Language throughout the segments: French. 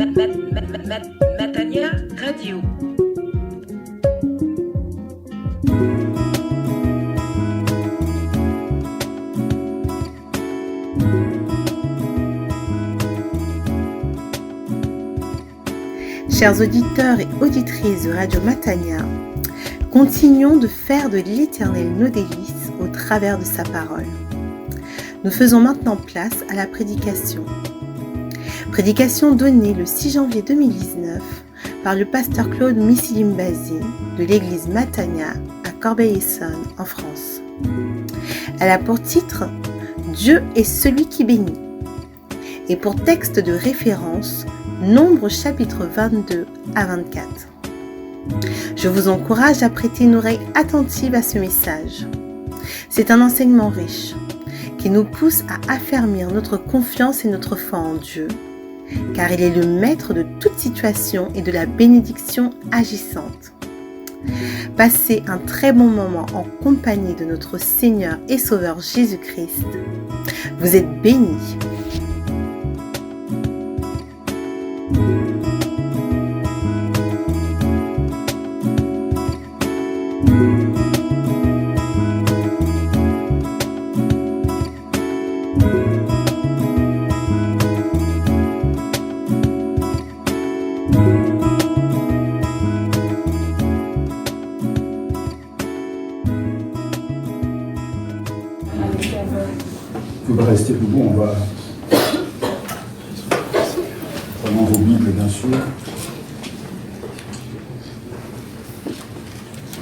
Matania Radio. Chers auditeurs et auditrices de Radio Matania, continuons de faire de l'Éternel nos délices au travers de sa parole. Nous faisons maintenant place à la prédication. Prédication donnée le 6 janvier 2019 par le pasteur Claude Missilimbazi de l'église Matania à Corbeil-Essonnes en France. Elle a pour titre « Dieu est celui qui bénit » et pour texte de référence Nombre chapitre 22 à 24. Je vous encourage à prêter une oreille attentive à ce message. C'est un enseignement riche qui nous pousse à affermir notre confiance et notre foi en Dieu, car il est le maître de toute situation et de la bénédiction agissante. Passez un très bon moment en compagnie de notre Seigneur et Sauveur Jésus-Christ. Vous êtes bénis. Vous pouvez rester debout, on va prendre vos Bibles, bien sûr.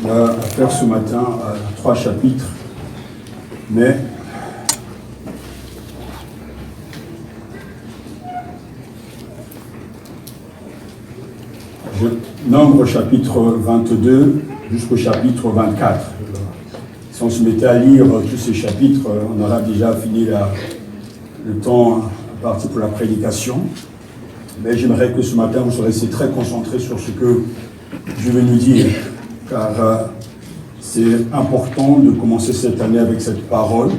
On a affaire ce matin à 3 chapitres, mais je nombre chapitre 22 jusqu'au chapitre 24. Si on se mettait à lire tous ces chapitres, on aura déjà fini le temps parti pour la prédication. Mais j'aimerais que ce matin, vous soyez très concentrés sur ce que je vais nous dire, car c'est important de commencer cette année avec cette parole.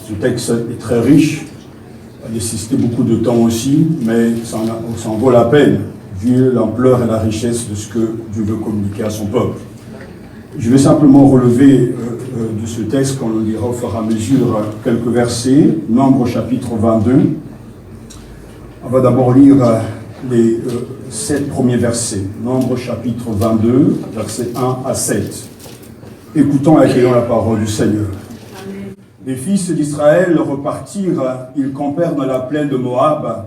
Ce texte est très riche, a nécessité beaucoup de temps aussi, mais ça en vaut la peine, vu l'ampleur et la richesse de ce que Dieu veut communiquer à son peuple. Je vais simplement relever de ce texte, qu'on le lira au fur et à mesure, quelques versets. Nombre chapitre 22. On va d'abord lire les 7 premiers versets. Nombre chapitre 22, versets 1 à 7. Écoutons et accueillons la parole du Seigneur. Amen. Les fils d'Israël repartirent, ils campèrent dans la plaine de Moab,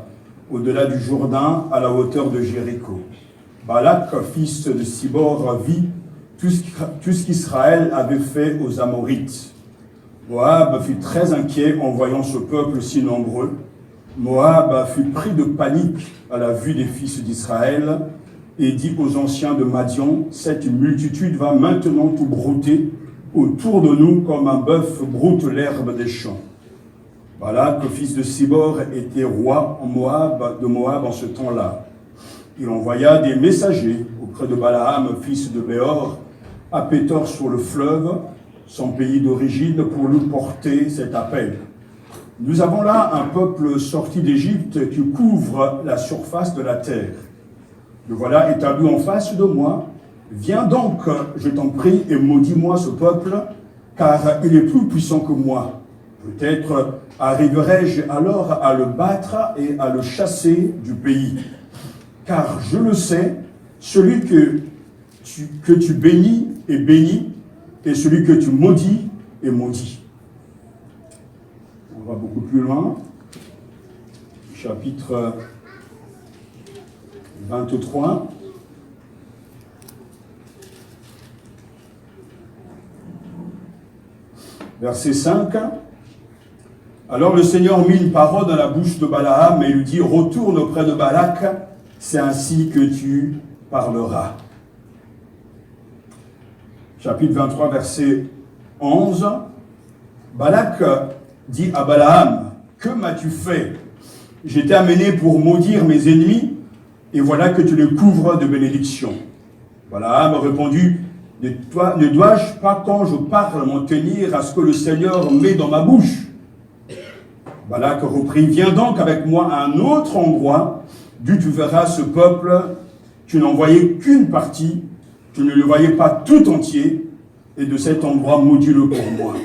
au-delà du Jourdain, à la hauteur de Jéricho. Balak, fils de Sibor, vit tout ce qu'Israël avait fait aux Amorites. Moab fut très inquiet en voyant ce peuple si nombreux. Moab fut pris de panique à la vue des fils d'Israël et dit aux anciens de Madian, « Cette multitude va maintenant tout brouter autour de nous comme un bœuf broute l'herbe des champs. » Balak, fils de Sibor, était roi de Moab en ce temps-là. Il envoya des messagers auprès de Balaam, fils de Béor, à Pétor sur le fleuve, son pays d'origine, pour lui porter cet appel. Nous avons là un peuple sorti d'Égypte qui couvre la surface de la terre. Le voilà établi en face de moi. Viens donc, je t'en prie, et maudis-moi ce peuple, car il est plus puissant que moi. Peut-être arriverai-je alors à le battre et à le chasser du pays. Car je le sais, celui que tu bénis est béni, et celui que tu maudis est maudit. On va beaucoup plus loin. Chapitre 23. Verset 5. Alors le Seigneur mit une parole dans la bouche de Balaam et lui dit, « Retourne auprès de Balak, c'est ainsi que tu parleras. » Chapitre 23, verset 11. Balak dit à Balaam, « Que m'as-tu fait? J'étais amené pour maudire mes ennemis, et voilà que tu les couvres de bénédictions. » Balaam répondit, « Ne dois-je pas, quand je parle, m'en tenir à ce que le Seigneur met dans ma bouche ?» Balak reprit, « Viens donc avec moi à un autre endroit d'où tu verras ce peuple, tu n'en voyais qu'une partie, tu ne le voyais pas tout entier, et de cet endroit, maudis-le pour moi.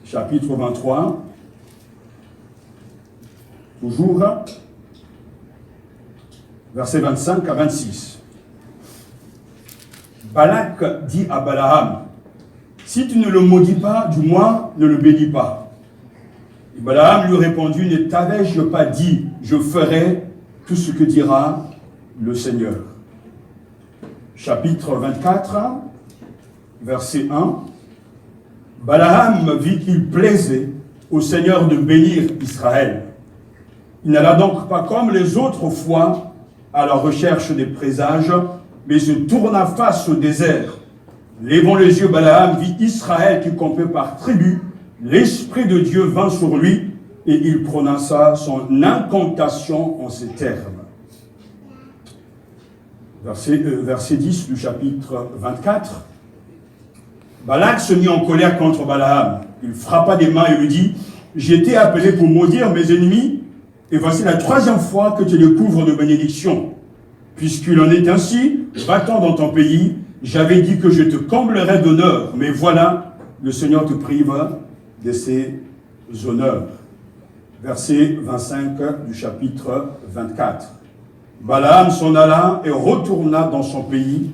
Chapitre 23, toujours, versets 25 à 26. Balak dit à Balaam, « Si tu ne le maudis pas, du moins ne le bénis pas. » Et Balaam lui répondit, « Ne t'avais-je pas dit, je ferai tout ce que dira le Seigneur. » Chapitre 24, verset 1. Balaam vit qu'il plaisait au Seigneur de bénir Israël. Il n'alla donc pas comme les autres fois à la recherche des présages, mais se tourna face au désert. Levant les yeux, Balaam vit Israël qui comptait par tribu. L'Esprit de Dieu vint sur lui et il prononça son incantation en ces termes. Verset 10 du chapitre 24. Balak se mit en colère contre Balaam. Il frappa des mains et lui dit, « J'ai été appelé pour maudire mes ennemis, et voici la 3e fois que tu les couvres de bénédictions. Puisqu'il en est ainsi, va-t'en dans ton pays, j'avais dit que je te comblerais d'honneur, mais voilà, le Seigneur te prive de ses honneurs. » Verset 25 du chapitre 24. Balaam s'en alla et retourna dans son pays,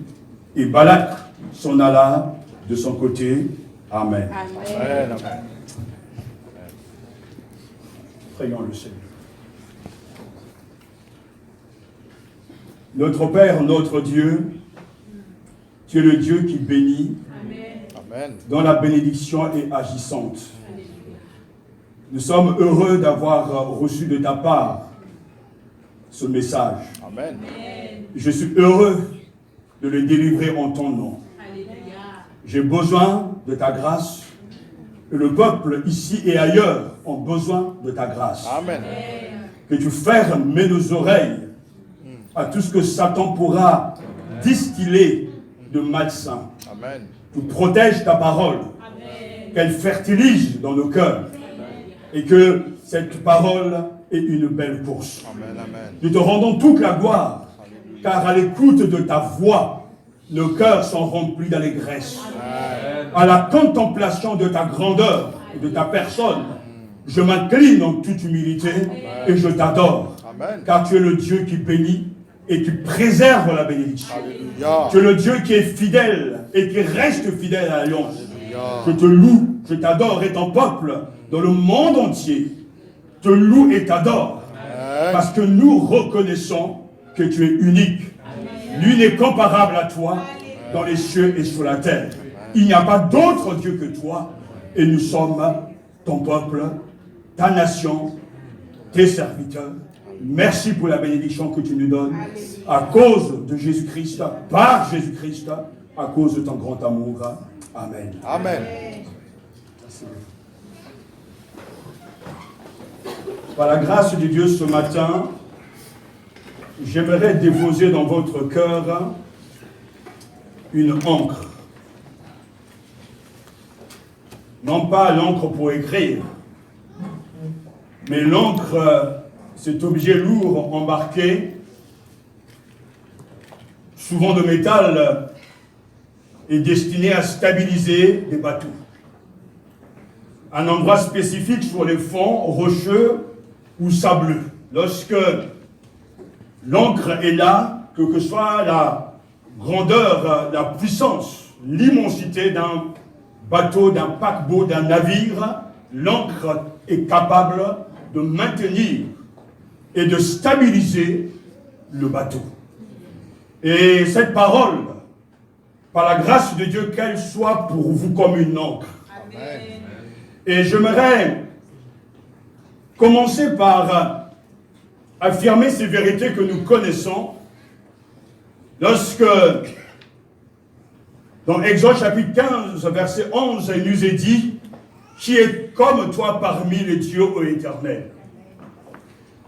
et Balak s'en alla de son côté. Amen. Amen. Amen. Prions le Seigneur. Notre Père, notre Dieu, tu es le Dieu qui bénit, Amen. dont la bénédiction est agissante. Nous sommes heureux d'avoir reçu de ta part ce message. Amen. Je suis heureux de le délivrer en ton nom. J'ai besoin de ta grâce. Et le peuple ici et ailleurs ont besoin de ta grâce. Amen. Que tu fermes nos oreilles à tout ce que Satan pourra distiller de malsain. Amen. Tu protèges ta parole, qu'elle fertilise dans nos cœurs et que cette parole est une belle course. Amen. Amen. Nous te rendons toute la gloire, car à l'écoute de ta voix, nos cœurs sont remplis d'allégresse. À la contemplation de ta grandeur et de ta personne, je m'incline en toute humilité et je t'adore. Amen. Car tu es le Dieu qui bénit et qui préserve la bénédiction. Alléluia. Tu es le Dieu qui est fidèle et qui reste fidèle à l'alliance. Alléluia. Je te loue, je t'adore et ton peuple dans le monde entier te loue et t'adore. Amen. Parce que nous reconnaissons que tu es unique. Nul n'est comparable à toi dans les cieux et sur la terre. Il n'y a pas d'autre Dieu que toi. Et nous sommes ton peuple, ta nation, tes serviteurs. Merci pour la bénédiction que tu nous donnes. À cause de Jésus-Christ, par Jésus-Christ, à cause de ton grand amour. Amen. Amen. Par la grâce de Dieu ce matin, j'aimerais déposer dans votre cœur une encre. Non pas l'encre pour écrire, mais l'encre, cet objet lourd embarqué, souvent de métal, est destiné à stabiliser des bateaux. Un endroit spécifique sur les fonds rocheux ou sableux. Lorsque l'encre est là, que ce soit la grandeur, la puissance, l'immensité d'un bateau, d'un paquebot, d'un navire, l'encre est capable de maintenir et de stabiliser le bateau. Et cette parole, par la grâce de Dieu, qu'elle soit pour vous comme une encre. Amen. Et j'aimerais commencer par affirmer ces vérités que nous connaissons lorsque, dans Exode chapitre 15, verset 11, il nous est dit « Qui est comme toi parmi les dieux, ô Éternel,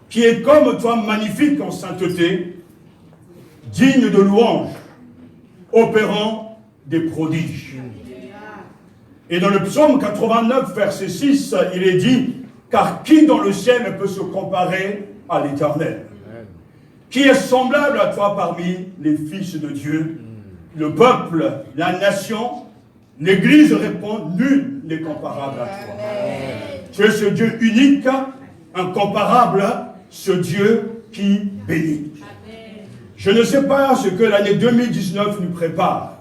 qui est comme toi magnifique en sainteté, digne de louange, opérant des prodiges. » Et dans le psaume 89, verset 6, il est dit, « Car qui dans le ciel peut se comparer à l'Éternel? Qui est semblable à toi parmi les fils de Dieu? » Le peuple, la nation, l'Église répond, « Nul n'est comparable à toi. » Tu es ce Dieu unique, incomparable, ce Dieu qui bénit. Je ne sais pas ce que l'année 2019 nous prépare.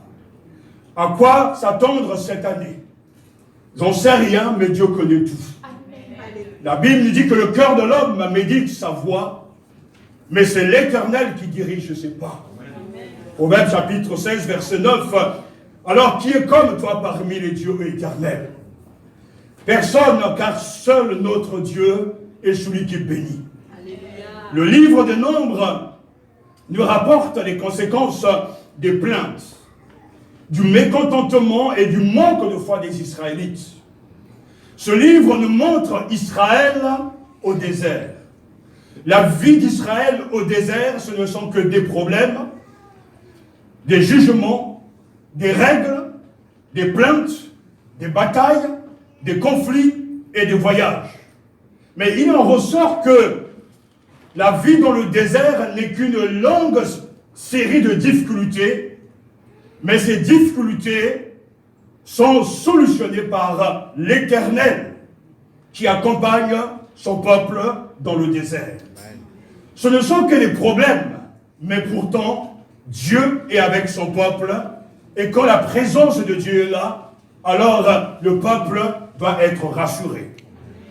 À quoi s'attendre cette année? J'en sais rien, mais Dieu connaît tout. La Bible nous dit que le cœur de l'homme médite sa voix, mais c'est l'Éternel qui dirige ses pas. Proverbe chapitre 16, verset 9. Alors, qui est comme toi parmi les dieux éternels? Personne, car seul notre Dieu est celui qui bénit. Le livre des Nombres nous rapporte les conséquences des plaintes, du mécontentement et du manque de foi des Israélites. Ce livre nous montre Israël au désert. La vie d'Israël au désert, ce ne sont que des problèmes, des jugements, des règles, des plaintes, des batailles, des conflits et des voyages. Mais il en ressort que la vie dans le désert n'est qu'une longue série de difficultés, mais ces difficultés sont solutionnées par l'Éternel qui accompagne son peuple dans le désert. Ce ne sont que des problèmes, mais pourtant, Dieu est avec son peuple, et quand la présence de Dieu est là, alors le peuple doit être rassuré.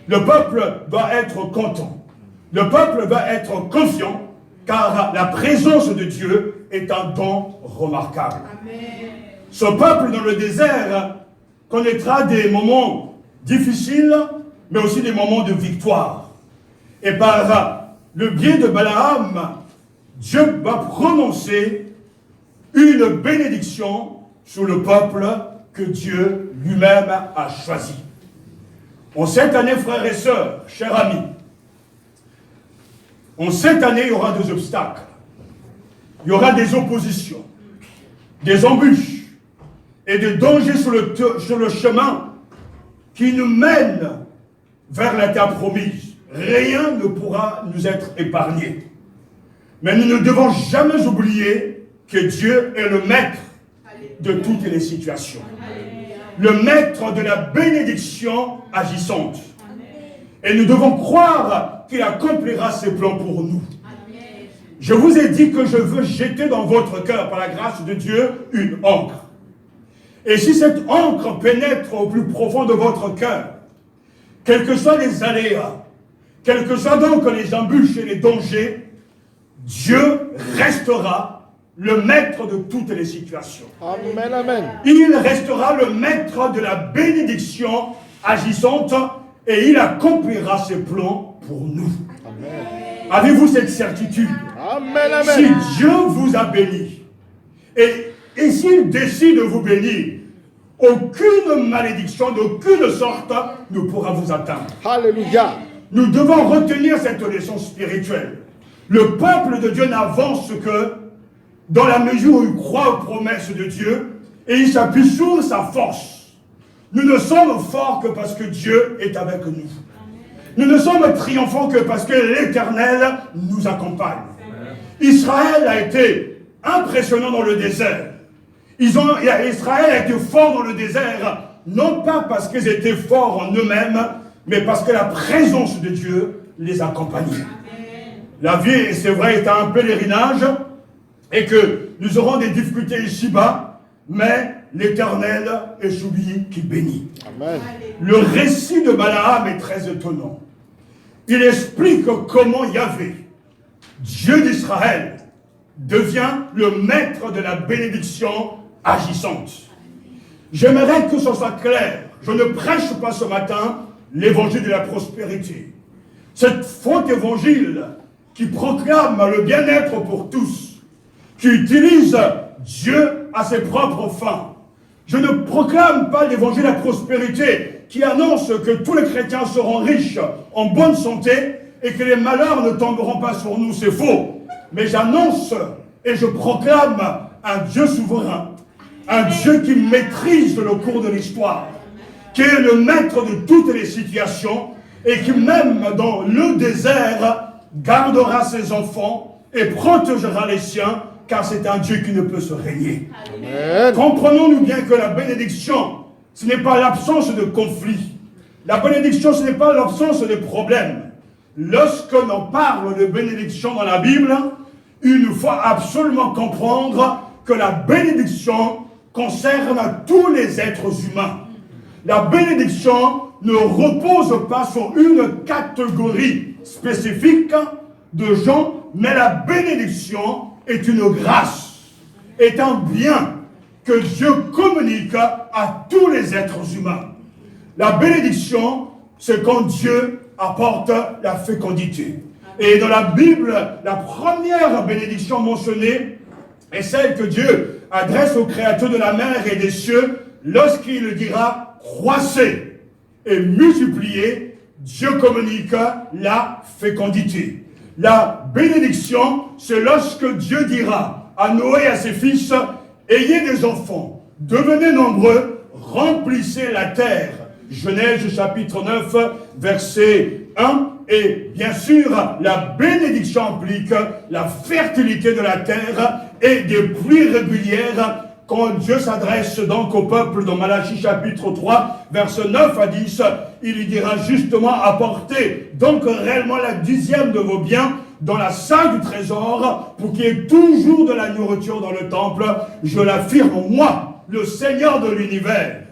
Le peuple doit être content. Le peuple doit être confiant, car la présence de Dieu est un don remarquable. Amen. Ce peuple dans le désert connaîtra des moments difficiles, mais aussi des moments de victoire. Et par le biais de Balaam, Dieu va prononcer une bénédiction sur le peuple que Dieu lui-même a choisi. En cette année, frères et sœurs, chers amis, en cette année, il y aura des obstacles, il y aura des oppositions, des embûches et des dangers sur le chemin qui nous mènent vers la terre promise. Rien ne pourra nous être épargné. Mais nous ne devons jamais oublier que Dieu est le maître de toutes les situations. Le maître de la bénédiction agissante. Et nous devons croire qu'il accomplira ses plans pour nous. Je vous ai dit que je veux jeter dans votre cœur, par la grâce de Dieu, une encre. Et si cette encre pénètre au plus profond de votre cœur, quels que soient les aléas, quels que soient donc les embûches et les dangers, Dieu restera le maître de toutes les situations. Amen, amen. Il restera le maître de la bénédiction agissante et il accomplira ses plans pour nous. Amen. Avez-vous cette certitude? Amen, amen. Si Dieu vous a béni, et s'il décide de vous bénir, aucune malédiction d'aucune sorte ne pourra vous atteindre. Alléluia. Nous devons retenir cette leçon spirituelle. Le peuple de Dieu n'avance que dans la mesure où il croit aux promesses de Dieu et il s'appuie sur sa force. Nous ne sommes forts que parce que Dieu est avec nous. Nous ne sommes triomphants que parce que l'Éternel nous accompagne. Israël a été impressionnant dans le désert. Israël a été fort dans le désert, non pas parce qu'ils étaient forts en eux-mêmes, mais parce que la présence de Dieu les accompagnait. La vie, c'est vrai, est un pèlerinage et que nous aurons des difficultés ici-bas, mais l'Éternel est celui qui bénit. Amen. Le récit de Balaam est très étonnant. Il explique comment Yahvé, Dieu d'Israël, devient le maître de la bénédiction agissante. J'aimerais que ce soit clair. Je ne prêche pas ce matin l'évangile de la prospérité. Cet faux évangile qui proclame le bien-être pour tous, qui utilise Dieu à ses propres fins. Je ne proclame pas l'évangile de la prospérité qui annonce que tous les chrétiens seront riches, en bonne santé, et que les malheurs ne tomberont pas sur nous. C'est faux. Mais j'annonce et je proclame un Dieu souverain, un Dieu qui maîtrise le cours de l'histoire, qui est le maître de toutes les situations et qui même dans le désert gardera ses enfants et protégera les siens, car c'est un Dieu qui ne peut se régner. Comprenons-nous bien que la bénédiction, ce n'est pas l'absence de conflit. La bénédiction, ce n'est pas l'absence de problèmes. Lorsque l'on parle de bénédiction dans la Bible, il nous faut absolument comprendre que la bénédiction concerne tous les êtres humains. La bénédiction ne repose pas sur une catégorie spécifique de gens, mais la bénédiction est une grâce, est un bien que Dieu communique à tous les êtres humains. La bénédiction, c'est quand Dieu apporte la fécondité. Et dans la Bible, la première bénédiction mentionnée est celle que Dieu adresse au Créateur de la mer et des cieux lorsqu'il dira « croissez et multipliez », Dieu communique la fécondité. La bénédiction, c'est lorsque Dieu dira à Noé et à ses fils « ayez des enfants, devenez nombreux, remplissez la terre ». Genèse chapitre 9, verset 1. Et bien sûr, la bénédiction implique la fertilité de la terre et des pluies régulières. Quand Dieu s'adresse donc au peuple dans Malachie chapitre 3, verset 9 à 10, il lui dira justement apportez donc réellement la 10e de vos biens dans la salle du trésor pour qu'il y ait toujours de la nourriture dans le temple. Je l'affirme, moi, le Seigneur de l'univers.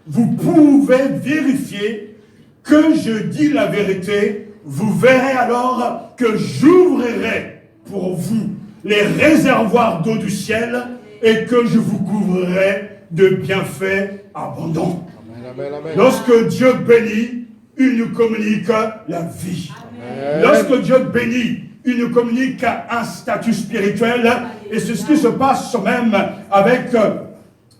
Vous pouvez vérifier que je dis la vérité. Vous verrez alors que j'ouvrirai pour vous les réservoirs d'eau du ciel et que je vous couvrirai de bienfaits abondants. Amen, amen. Lorsque Dieu bénit, il nous communique la vie. Amen. Lorsque Dieu bénit, il nous communique un statut spirituel. Et c'est ce qui se passe même avec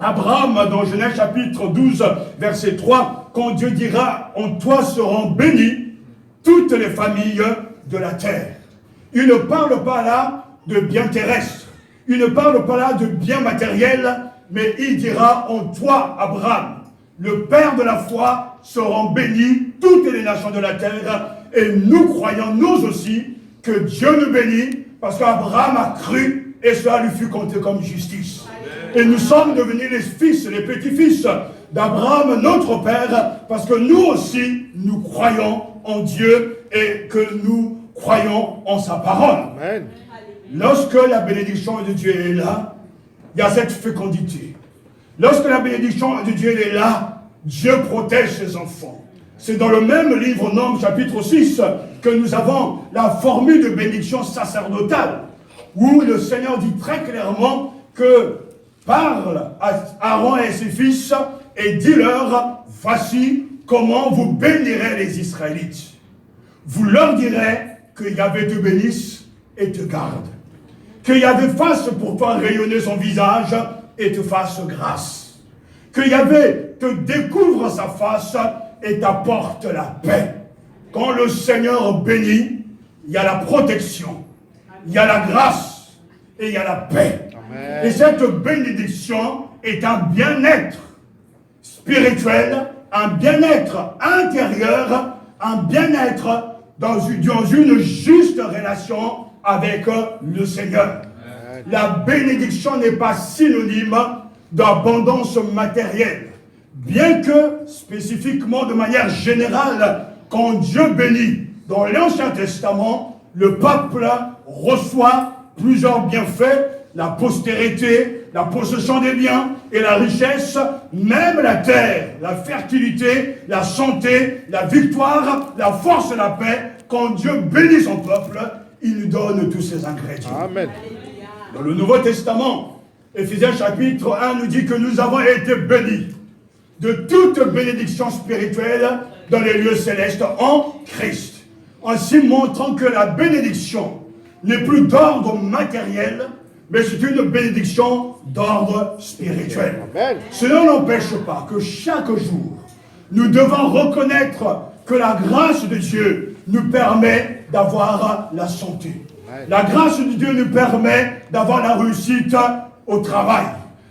Abraham dans Genèse chapitre 12, verset 3, quand Dieu dira « En toi seront bénies toutes les familles de la terre ». Il ne parle pas là de biens terrestres. Il ne parle pas là de biens matériels, mais il dira « En toi, Abraham, le Père de la foi, seront bénies toutes les nations de la terre. » Et nous croyons, nous aussi, que Dieu nous bénit, parce qu'Abraham a cru, et cela lui fut compté comme justice. Et nous sommes devenus les fils, les petits-fils d'Abraham, notre Père, parce que nous aussi, nous croyons en Dieu et que nous croyons en sa parole. Amen. Lorsque la bénédiction de Dieu est là, il y a cette fécondité. Lorsque la bénédiction de Dieu est là, Dieu protège ses enfants. C'est dans le même livre Nombre chapitre 6 que nous avons la formule de bénédiction sacerdotale, où le Seigneur dit très clairement que parle à Aaron et ses fils et dis-leur, voici comment vous bénirez les Israélites. Vous leur direz que Yahvé te bénisse et te garde. Que Yahvé fasse pour toi rayonner son visage et te fasse grâce. Que Yahvé te découvre sa face et t'apporte la paix. Quand le Seigneur bénit, il y a la protection, il y a la grâce et il y a la paix. Amen. Et cette bénédiction est un bien-être spirituel, un bien-être intérieur, un bien-être dans une juste relation avec le Seigneur. Amen. La bénédiction n'est pas synonyme d'abondance matérielle. Bien que, spécifiquement, de manière générale, quand Dieu bénit, dans l'Ancien Testament, le peuple reçoit plusieurs bienfaits, la postérité, la possession des biens et la richesse, même la terre, la fertilité, la santé, la victoire, la force et la paix. Quand Dieu bénit son peuple, il lui donne tous ses ingrédients. Amen. Dans le Nouveau Testament, Éphésiens chapitre 1 nous dit que nous avons été bénis de toute bénédiction spirituelle dans les lieux célestes en Christ. Ainsi montrant que la bénédiction n'est plus d'ordre matériel, mais c'est une bénédiction d'ordre spirituel. Amen. Cela n'empêche pas que chaque jour, nous devons reconnaître que la grâce de Dieu nous permet d'avoir la santé. Amen. La grâce de Dieu nous permet d'avoir la réussite au travail.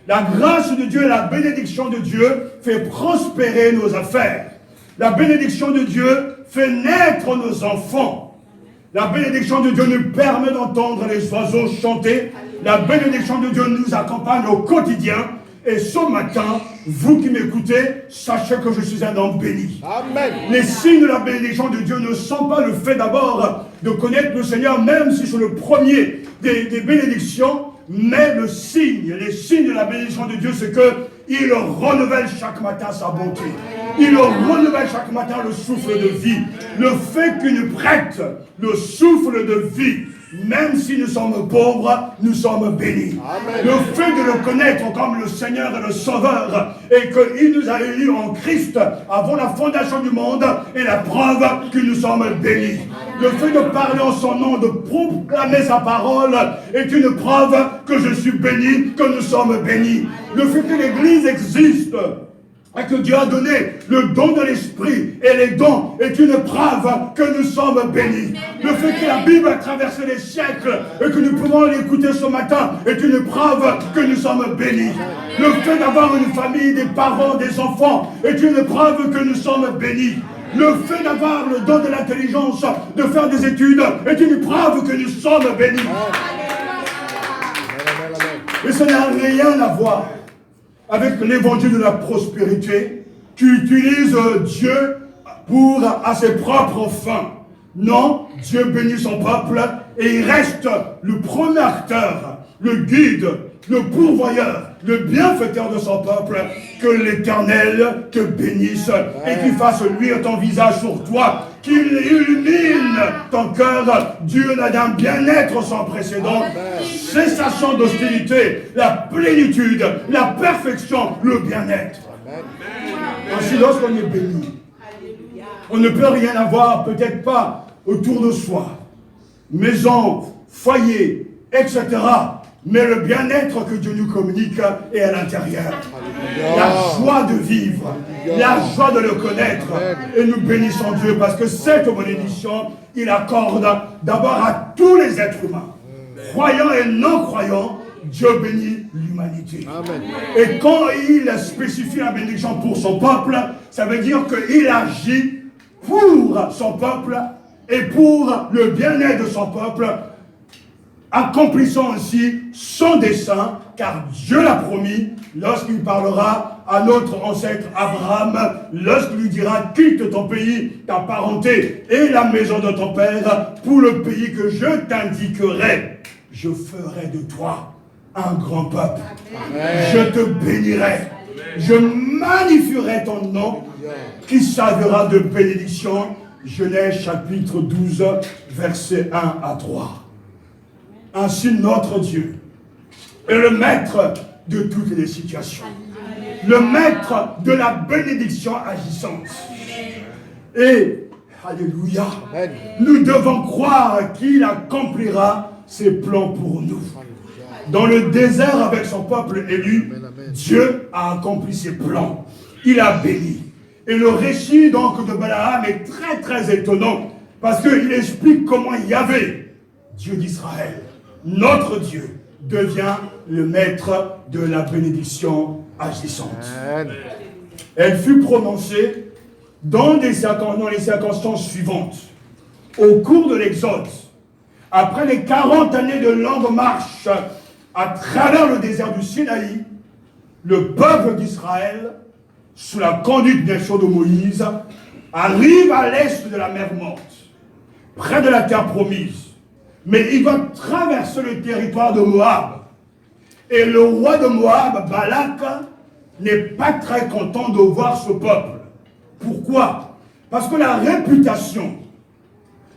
La grâce de Dieu et la bénédiction de Dieu fait prospérer nos affaires. La bénédiction de Dieu fait naître nos enfants. La bénédiction de Dieu nous permet d'entendre les oiseaux chanter. La bénédiction de Dieu nous accompagne au quotidien. Et ce matin, vous qui m'écoutez, sachez que je suis un homme béni. Amen. Les signes de la bénédiction de Dieu ne sont pas le fait d'abord de connaître le Seigneur, même si c'est le premier des bénédictions, mais les signes de la bénédiction de Dieu, c'est qu'il renouvelle chaque matin sa bonté. Il renouvelle chaque matin le souffle de vie. Le fait qu'il nous prête le souffle de vie, même si nous sommes pauvres, nous sommes bénis. Amen. Le fait de le connaître comme le Seigneur et le Sauveur, et qu'il nous a élus en Christ avant la fondation du monde, est la preuve que nous sommes bénis. Le fait de parler en son nom, de proclamer sa parole, est une preuve que je suis béni, que nous sommes bénis. Le fait que l'Église existe, et que Dieu a donné le don de l'Esprit et les dons est une preuve que nous sommes bénis. Le fait que la Bible a traversé les siècles et que nous pouvons l'écouter ce matin est une preuve que nous sommes bénis. Le fait d'avoir une famille, des parents, des enfants est une preuve que nous sommes bénis. Le fait d'avoir le don de l'intelligence, de faire des études est une preuve que nous sommes bénis. Mais ça n'a rien à voir avec l'évangile de la prospérité qui utilise Dieu à ses propres fins. Non, Dieu bénit son peuple et il reste le premier acteur, le guide, le pourvoyeur, le bienfaiteur de son peuple. Que l'Éternel te bénisse et qu'il fasse luire ton visage sur toi, qu'il illumine ton cœur. Dieu n'a d'un bien-être sans précédent, cessation d'hostilité, la plénitude, la perfection, le bien-être. Ainsi, lorsqu'on est béni, on ne peut rien avoir, peut-être pas autour de soi, maison, foyer, etc. Mais le bien-être que Dieu nous communique est à l'intérieur. La joie de vivre, la joie de le connaître. Et nous bénissons Dieu parce que cette bénédiction, il accorde d'abord à tous les êtres humains. Croyants et non-croyants, Dieu bénit l'humanité. Et quand il spécifie la bénédiction pour son peuple, ça veut dire qu'il agit pour son peuple et pour le bien-être de son peuple, accomplissant ainsi son dessein, car Dieu l'a promis lorsqu'il parlera à notre ancêtre Abraham, lorsqu'il lui dira « Quitte ton pays, ta parenté et la maison de ton père pour le pays que je t'indiquerai. Je ferai de toi un grand peuple. Je te bénirai. Je magnifierai ton nom qui servira de bénédiction. » Genèse chapitre 12, versets 1 à 3. Ainsi notre Dieu est le maître de toutes les situations. Le maître de la bénédiction agissante. Et, alléluia, nous devons croire qu'il accomplira ses plans pour nous. Dans le désert avec son peuple élu, Dieu a accompli ses plans. Il a béni. Et le récit donc de Balaam est très très étonnant parce qu'il explique comment Yahvé, Dieu d'Israël, notre Dieu, devient le maître de la bénédiction agissante. Elle fut prononcée dans les circonstances suivantes. Au cours de l'Exode, après les 40 années de longue marche à travers le désert du Sinaï, le peuple d'Israël, sous la conduite des sceaux de Moïse, arrive à l'est de la mer Morte, près de la terre promise. Mais il va traverser le territoire de Moab. Et le roi de Moab, Balak, n'est pas très content de voir ce peuple. Pourquoi? Parce que la réputation,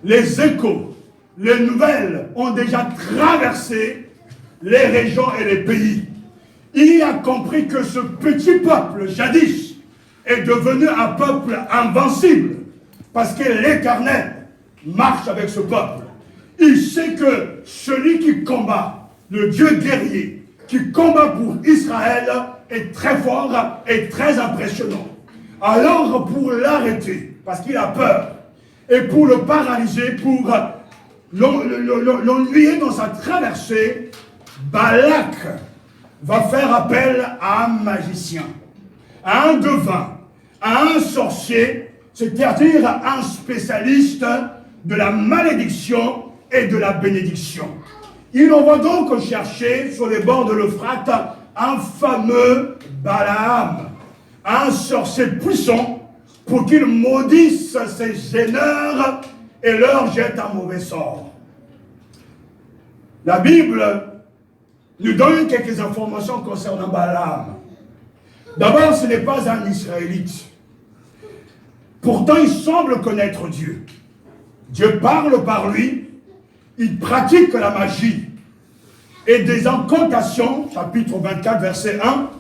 les échos, les nouvelles ont déjà traversé les régions et les pays. Il a compris que ce petit peuple, jadis, est devenu un peuple invincible. Parce que l'Éternel marche avec ce peuple. Il sait que celui qui combat, le Dieu guerrier, qui combat pour Israël, est très fort et très impressionnant. Alors, pour l'arrêter, parce qu'il a peur, et pour le paralyser, pour l'ennuyer dans sa traversée, Balak va faire appel à un magicien, à un devin, à un sorcier, c'est-à-dire à un spécialiste de la malédiction et de la bénédiction. Il envoie donc chercher sur les bords de l'Euphrate un fameux Balaam, un sorcier puissant, pour qu'il maudisse ses gêneurs et leur jette un mauvais sort. La Bible nous donne quelques informations concernant Balaam. D'abord, ce n'est pas un Israélite. Pourtant, il semble connaître Dieu. Dieu parle par lui, il pratique la magie et des incantations, chapitre 24, verset 1,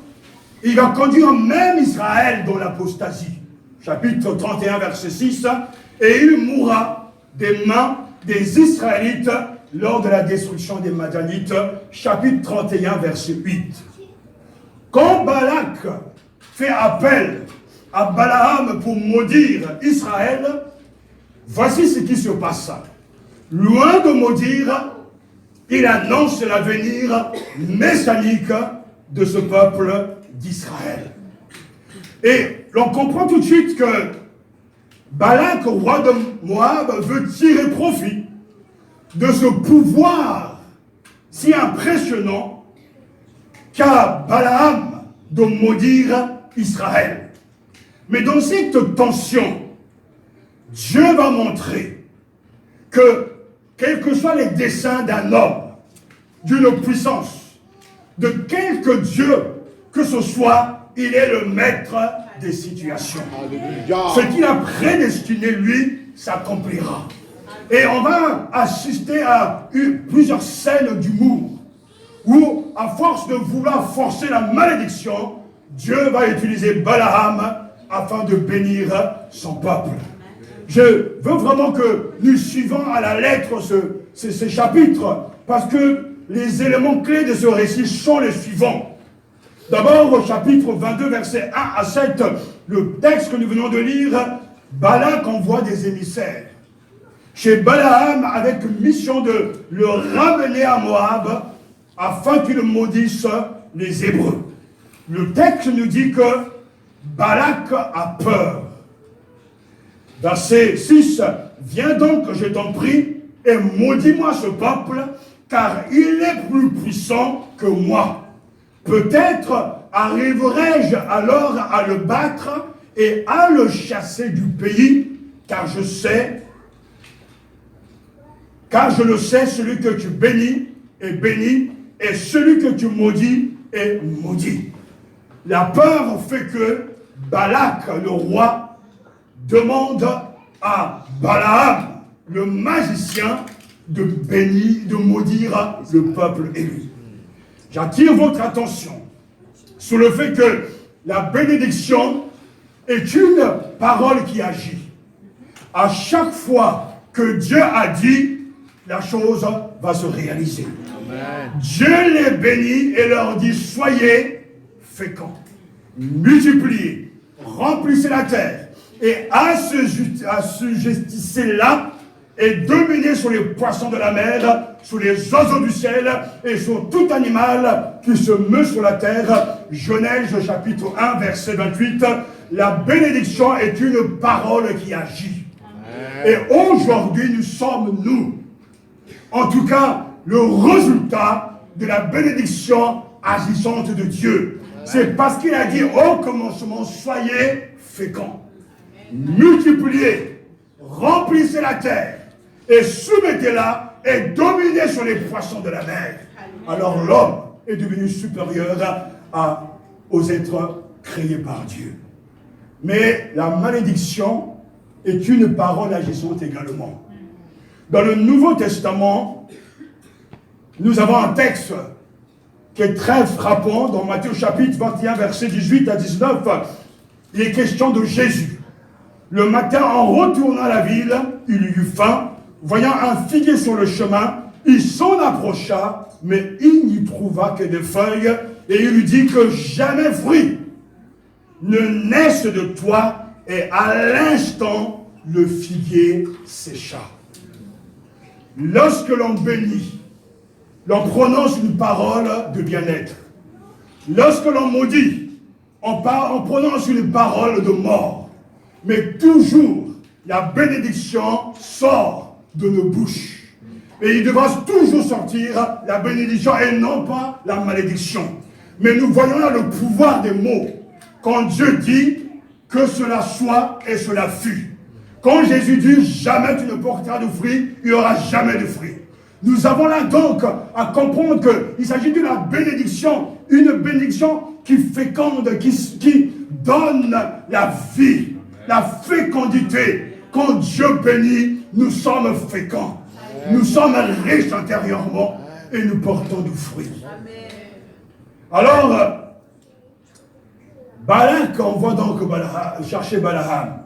il va conduire même Israël dans l'apostasie, chapitre 31, verset 6, et il mourra des mains des Israélites lors de la destruction des Madianites, chapitre 31, verset 8. Quand Balak fait appel à Balaam pour maudire Israël, voici ce qui se passe. Loin de maudire, il annonce l'avenir messianique de ce peuple d'Israël. Et l'on comprend tout de suite que Balak, roi de Moab, veut tirer profit de ce pouvoir si impressionnant qu'a Balaam de maudire Israël. Mais dans cette tension, Dieu va montrer que, quels que soient les desseins d'un homme, d'une puissance, de quelque Dieu que ce soit, il est le maître des situations. Alléluia. Ce qu'il a prédestiné, lui, s'accomplira. Et on va assister à plusieurs scènes d'humour, où, à force de vouloir forcer la malédiction, Dieu va utiliser Balaam afin de bénir son peuple. Je veux vraiment que nous suivons à la lettre ces chapitres, parce que les éléments clés de ce récit sont les suivants. D'abord, au chapitre 22, versets 1 à 7, le texte que nous venons de lire, Balak envoie des émissaires chez Balaam avec mission de le ramener à Moab afin qu'il maudisse les Hébreux. Le texte nous dit que Balak a peur. Verset 6, viens donc, je t'en prie, et maudis-moi ce peuple, car il est plus puissant que moi. Peut-être arriverai-je alors à le battre et à le chasser du pays, car je le sais, celui que tu bénis est béni, et celui que tu maudis est maudit. La peur fait que Balak, le roi, demande à Balaam, le magicien, de bénir, de maudire le peuple élu. J'attire votre attention sur le fait que la bénédiction est une parole qui agit. À chaque fois que Dieu a dit, la chose va se réaliser. Amen. Dieu les bénit et leur dit, soyez féconds, multipliez, remplissez la terre et assujettissez-la et dominez sur les poissons de la mer, sur les oiseaux du ciel et sur tout animal qui se meut sur la terre. Genèse chapitre 1 verset 28. La bénédiction est une parole qui agit. Et aujourd'hui nous sommes nous, en tout cas le résultat de la bénédiction agissante de Dieu. C'est parce qu'il a dit au commencement, soyez féconds, multipliez, remplissez la terre et soumettez-la et dominez sur les poissons de la mer. Alors l'homme est devenu supérieur aux êtres créés par Dieu. Mais la malédiction est une parole agissante également. Dans le Nouveau Testament, nous avons un texte qui est très frappant dans Matthieu chapitre 21, versets 18 à 19. Il est question de Jésus. Le matin, en retournant à la ville, il eut faim. Voyant un figuier sur le chemin, il s'en approcha, mais il n'y trouva que des feuilles, et il lui dit que jamais fruit ne naisse de toi, et à l'instant, le figuier sécha. Lorsque l'on bénit, l'on prononce une parole de bien-être. lorsque l'on maudit, on prononce une parole de mort. Mais toujours, la bénédiction sort de nos bouches. Et il devra toujours sortir la bénédiction et non pas la malédiction. Mais nous voyons là le pouvoir des mots. Quand Dieu dit que cela soit et cela fut. Quand Jésus dit jamais tu ne porteras de fruits, il n'y aura jamais de fruits. Nous avons là donc à comprendre qu'il s'agit d'une bénédiction, une bénédiction qui féconde, qui donne la vie, la fécondité. Quand Dieu bénit, nous sommes féconds. Nous sommes riches intérieurement et nous portons du fruit. Alors, Balak, on voit donc chercher Balaam.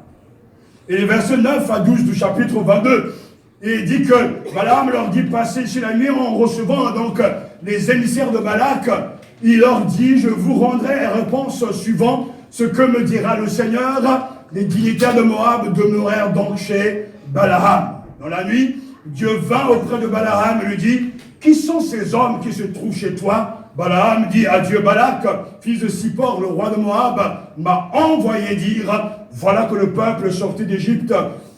Et les versets 9 à 12 du chapitre 22, il dit que Balaam leur dit passer ici la nuit en recevant donc les émissaires de Balak. Il leur dit, je vous rendrai réponse suivant ce que me dira le Seigneur. Les dignitaires de Moab demeurèrent donc chez Balaam. Dans la nuit, Dieu vint auprès de Balaam et lui dit, qui sont ces hommes qui se trouvent chez toi? Balaam dit à Dieu, Balak, fils de Sippor, le roi de Moab, m'a envoyé dire, voilà que le peuple sorti d'Égypte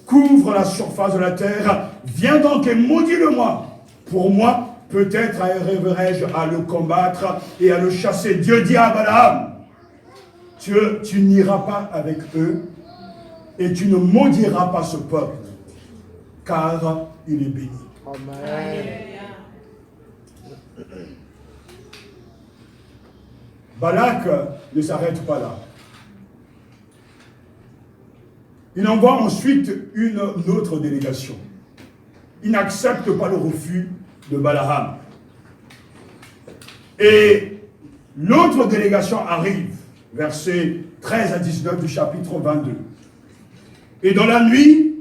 couvre la surface de la terre. Viens donc et maudis-le-moi. Pour moi, peut-être arriverai-je à le combattre et à le chasser. Dieu dit à Balaam, tu n'iras pas avec eux et tu ne maudiras pas ce peuple, car il est béni. Amen. Balak ne s'arrête pas là. Il envoie ensuite une autre délégation. Il n'accepte pas le refus de Balaam. Et l'autre délégation arrive, versets 13 à 19 du chapitre 22. Et dans la nuit,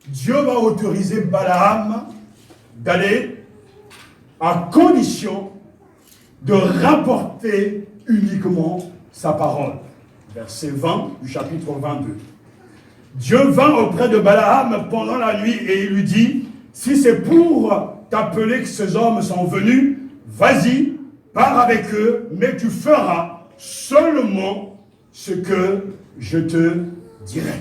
Dieu va autoriser Balaam d'aller à condition de rapporter uniquement sa parole. Verset 20 du chapitre 22. Dieu vint auprès de Balaam pendant la nuit et il lui dit, si c'est pour t'appeler que ces hommes sont venus, vas-y, pars avec eux, mais tu feras seulement ce que je te dirai.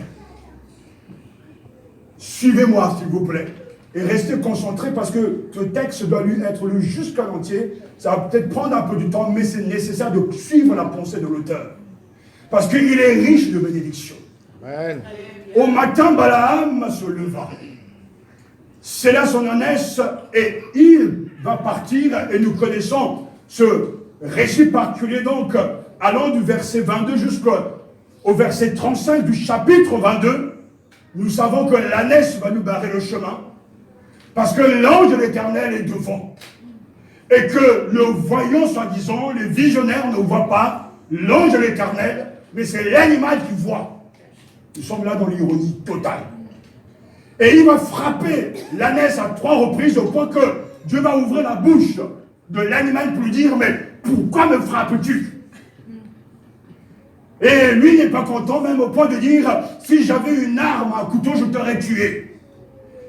Suivez-moi, s'il vous plaît, et restez concentrés parce que ce texte doit lui être lu jusqu'à l'entier. Ça va peut-être prendre un peu du temps, mais c'est nécessaire de suivre la pensée de l'auteur. Parce qu'il est riche de bénédictions. Amen. Au matin, Balaam se leva. C'est là son ânesse et il va partir. Et nous connaissons ce récit particulier, donc, allant du verset 22 jusqu'au verset 35 du chapitre 22. Nous savons que l'ânesse va nous barrer le chemin. Parce que l'ange de l'Éternel est devant. Et que le voyant, soi-disant, les visionnaires ne voient pas l'ange de l'Éternel, mais c'est l'animal qui voit. Nous sommes là dans l'ironie totale. Et il va frapper l'ânesse à 3 reprises au point que Dieu va ouvrir la bouche de l'animal pour lui dire, mais pourquoi me frappes-tu? Et lui n'est pas content, même au point de dire, si j'avais une arme, un couteau, je t'aurais tué.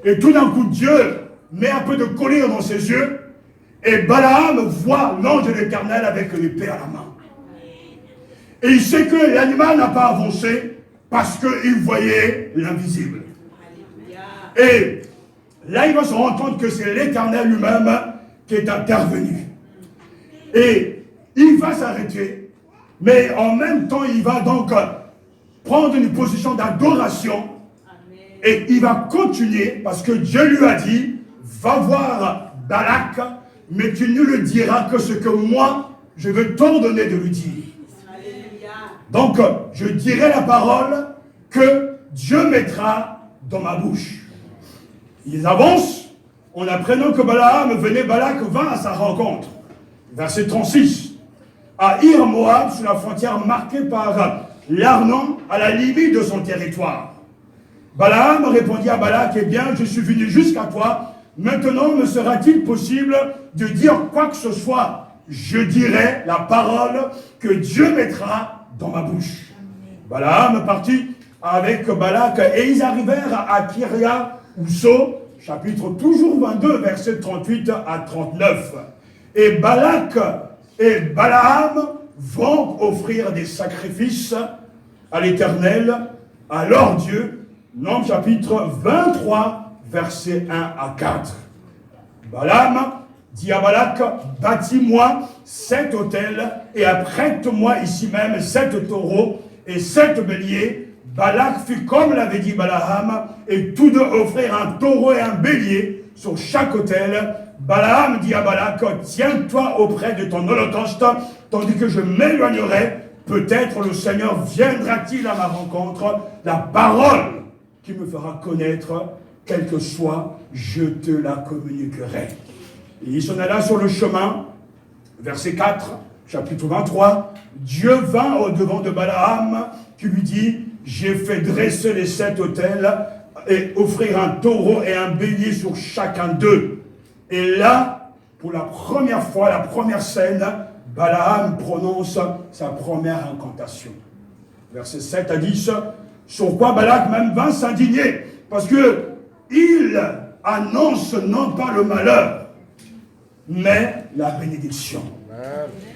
Et tout d'un coup, Dieu met un peu de colère dans ses yeux, et Balaam voit l'ange de l'Éternel avec l'épée à la main. Et il sait que l'animal n'a pas avancé, parce qu'il voyait l'invisible. Et là, il va se rendre compte que c'est l'Éternel lui-même qui est intervenu. Et il va s'arrêter, mais en même temps, il va donc prendre une position d'adoration. Et il va continuer, parce que Dieu lui a dit, va voir Balak, mais tu ne le diras que ce que moi, je veux t'ordonner de lui dire. Donc, je dirai la parole que Dieu mettra dans ma bouche. Ils avancent en apprenant que Balaam venait, Balak vint à sa rencontre. Verset 36. À Ir Moab, sur la frontière marquée par l'Arnon, à la limite de son territoire. Balaam répondit à Balak, eh bien, je suis venu jusqu'à toi. Maintenant, me sera-t-il possible de dire quoi que ce soit? Je dirai la parole que Dieu mettra dans ma bouche. Balaam partit avec Balak et ils arrivèrent à Kiria-Usso, chapitre toujours 22, versets 38 à 39. Et Balak et Balaam vont offrir des sacrifices à l'Éternel, à leur Dieu. Nombre chapitre 23, versets 1 à 4. Balaam dit à Balak, bâtis-moi 7 autels et apprête-moi ici même 7 taureaux et 7 béliers. Balak fit comme l'avait dit Balaam, et tous deux offrirent un taureau et un bélier sur chaque autel. Balaam dit à Balak, tiens-toi auprès de ton holocauste, tandis que je m'éloignerai. Peut-être le Seigneur viendra-t-il à ma rencontre. La parole qui me fera connaître, quel que soit, je te la communiquerai. Et il s'en alla sur le chemin, verset 4, chapitre 23. Dieu vint au-devant de Balaam, qui lui dit, j'ai fait dresser les 7 autels et offrir un taureau et un bélier sur chacun d'eux. Et là, pour la première fois, la première scène, Balaam prononce sa première incantation. Versets 7 à 10, sur quoi Balak même vint s'indigner, parce que il annonce non pas le malheur, mais la bénédiction.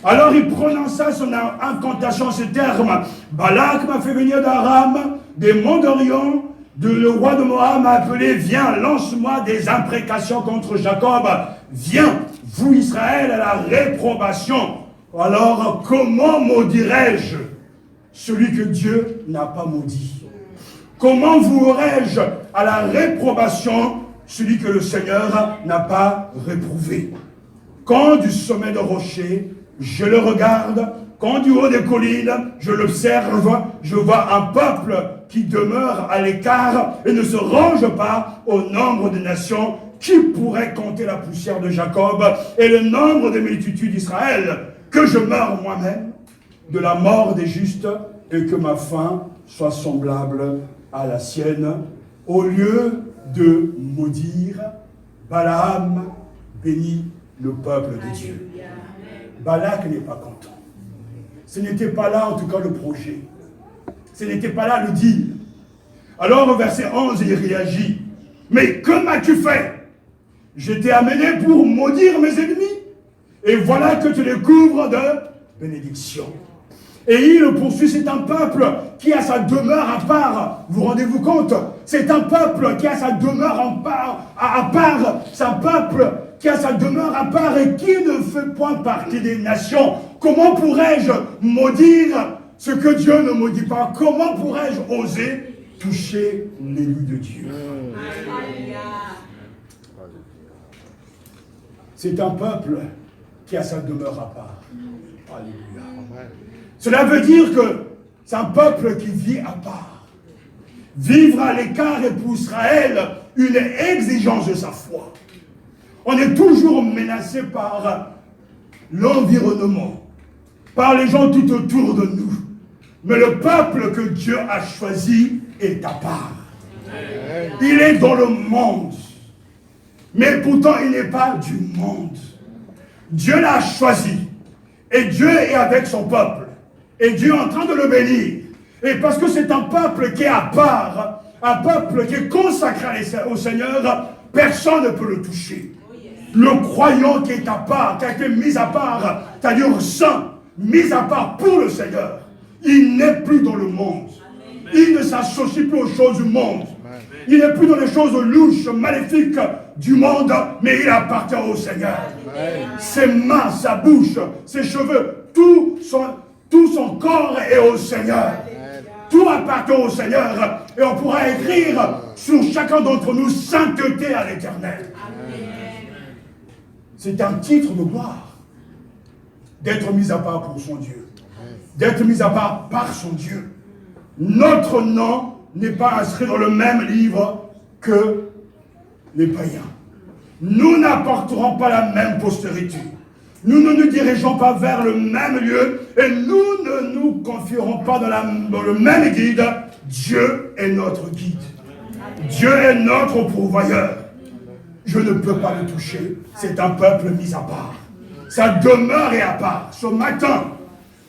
Alors il prononça son incantation, ces termes. Balak m'a fait venir d'Aram, des monts d'Orient, le roi de Moab m'a appelé, viens, lance-moi des imprécations contre Jacob. Viens, vous Israël, à la réprobation. Alors comment maudirais-je celui que Dieu n'a pas maudit? Comment vouerais-je à la réprobation celui que le Seigneur n'a pas réprouvé? Quand du sommet de rocher, je le regarde, quand du haut des collines, je l'observe, je vois un peuple qui demeure à l'écart et ne se range pas au nombre des nations. Qui pourrait compter la poussière de Jacob et le nombre des multitudes d'Israël? Que je meure moi-même de la mort des justes et que ma fin soit semblable à la sienne. Au lieu de maudire, Balaam bénit le peuple de Dieu. Balak n'est pas content. Ce n'était pas là, en tout cas, le projet. Ce n'était pas là le deal. Alors, au verset 11, il réagit. Mais que m'as-tu fait? Je t'ai amené pour maudire mes ennemis. Et voilà que tu les couvres de bénédiction. Et il poursuit, c'est un peuple qui a sa demeure à part. Vous rendez-vous compte? C'est un peuple qui a sa demeure à part. C'est un peuple qui a sa demeure à part et qui ne fait point partie des nations. Comment pourrais-je maudire ce que Dieu ne maudit pas? Comment pourrais-je oser toucher l'élu de Dieu? C'est un peuple qui a sa demeure à part. Alléluia. Cela veut dire que c'est un peuple qui vit à part. Vivre à l'écart est pour Israël une exigence de sa foi. On est toujours menacé par l'environnement, par les gens tout autour de nous. Mais le peuple que Dieu a choisi est à part. Il est dans le monde. Mais pourtant, il n'est pas du monde. Dieu l'a choisi. Et Dieu est avec son peuple. Et Dieu est en train de le bénir. Et parce que c'est un peuple qui est à part, un peuple qui est consacré au Seigneur, personne ne peut le toucher. Le croyant qui est à part, qui a été mis à part, c'est-à-dire saint, mis à part pour le Seigneur, il n'est plus dans le monde. Il ne s'associe plus aux choses du monde. Il n'est plus dans les choses louches, maléfiques du monde, mais il appartient au Seigneur. Ses mains, sa bouche, ses cheveux, tout son corps est au Seigneur. Tout appartient au Seigneur. Et on pourra écrire sur chacun d'entre nous sainteté à l'Éternel. C'est un titre de gloire d'être mis à part pour son Dieu. D'être mis à part par son Dieu. Notre nom n'est pas inscrit dans le même livre que les païens. Nous n'apporterons pas la même postérité. Nous ne nous dirigeons pas vers le même lieu et nous ne nous confierons pas dans le même guide. Dieu est notre guide. Dieu est notre pourvoyeur. Je ne peux pas le toucher. C'est un peuple mis à part. Sa demeure est à part. Ce matin,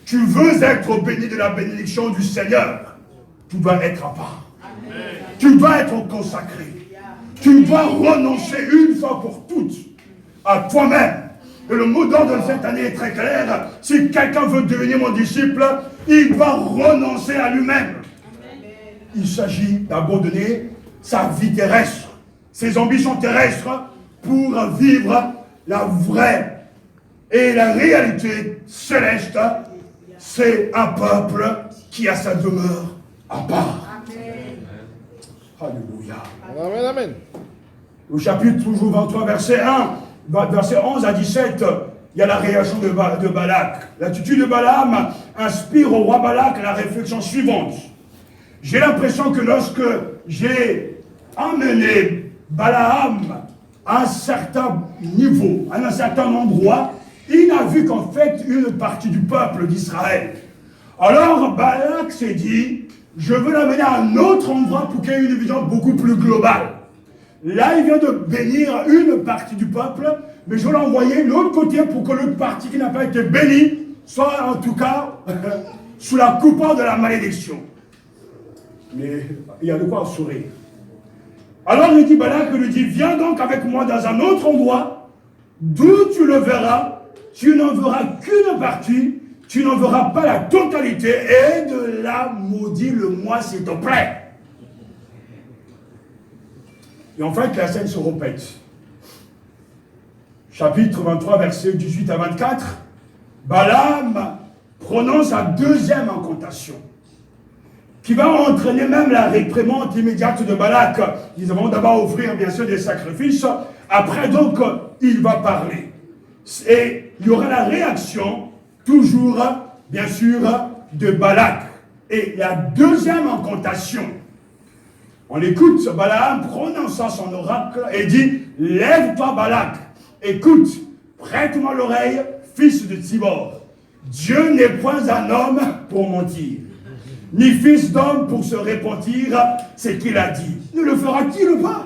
tu veux être béni de la bénédiction du Seigneur. Tu dois être à part. Tu dois être consacré. Tu dois renoncer une fois pour toutes à toi-même, Et le mot d'ordre de cette année est très clair. Si quelqu'un veut devenir mon disciple, il doit renoncer à lui-même. Il s'agit d'abandonner sa vie terrestre, ses ambitions terrestres, pour vivre la vraie et la réalité céleste. C'est un peuple qui a sa demeure à part. Alléluia. Amen, amen. Au chapitre toujours 23, verset 1, verset 11 à 17, il y a la réaction de Balak. L'attitude de Balaam inspire au roi Balak la réflexion suivante. J'ai l'impression que lorsque j'ai emmené Balaam à un certain niveau, à un certain endroit, il n'a vu qu'en fait une partie du peuple d'Israël. Alors Balak s'est dit, je veux l'amener à un autre endroit pour qu'il y ait une vision beaucoup plus globale. Là, il vient de bénir une partie du peuple, mais je veux l'envoyer de l'autre côté pour que l'autre partie qui n'a pas été bénie soit en tout cas sous la coupole de la malédiction. Mais il y a de quoi sourire. Alors il dit, Balak lui dit, viens donc avec moi dans un autre endroit, d'où tu le verras, tu n'en verras qu'une partie, tu n'en verras pas la totalité, et de là, maudis-le-moi s'il te plaît. Et en fait, la scène se répète. Chapitre 23, versets 18 à 24, Balaam prononce sa deuxième incantation, qui va entraîner même la réprimande immédiate de Balak. Ils vont d'abord offrir, bien sûr, des sacrifices. Après, donc, il va parler. Et il y aura la réaction, toujours, bien sûr, de Balak. Et la deuxième incantation, on écoute Balaam prononçant son oracle et dit, lève-toi Balak, écoute, prête-moi l'oreille, fils de Tsibor. Dieu n'est point un homme pour mentir, ni fils d'homme pour se repentir, ce qu'il a dit. Ne le fera-t-il pas?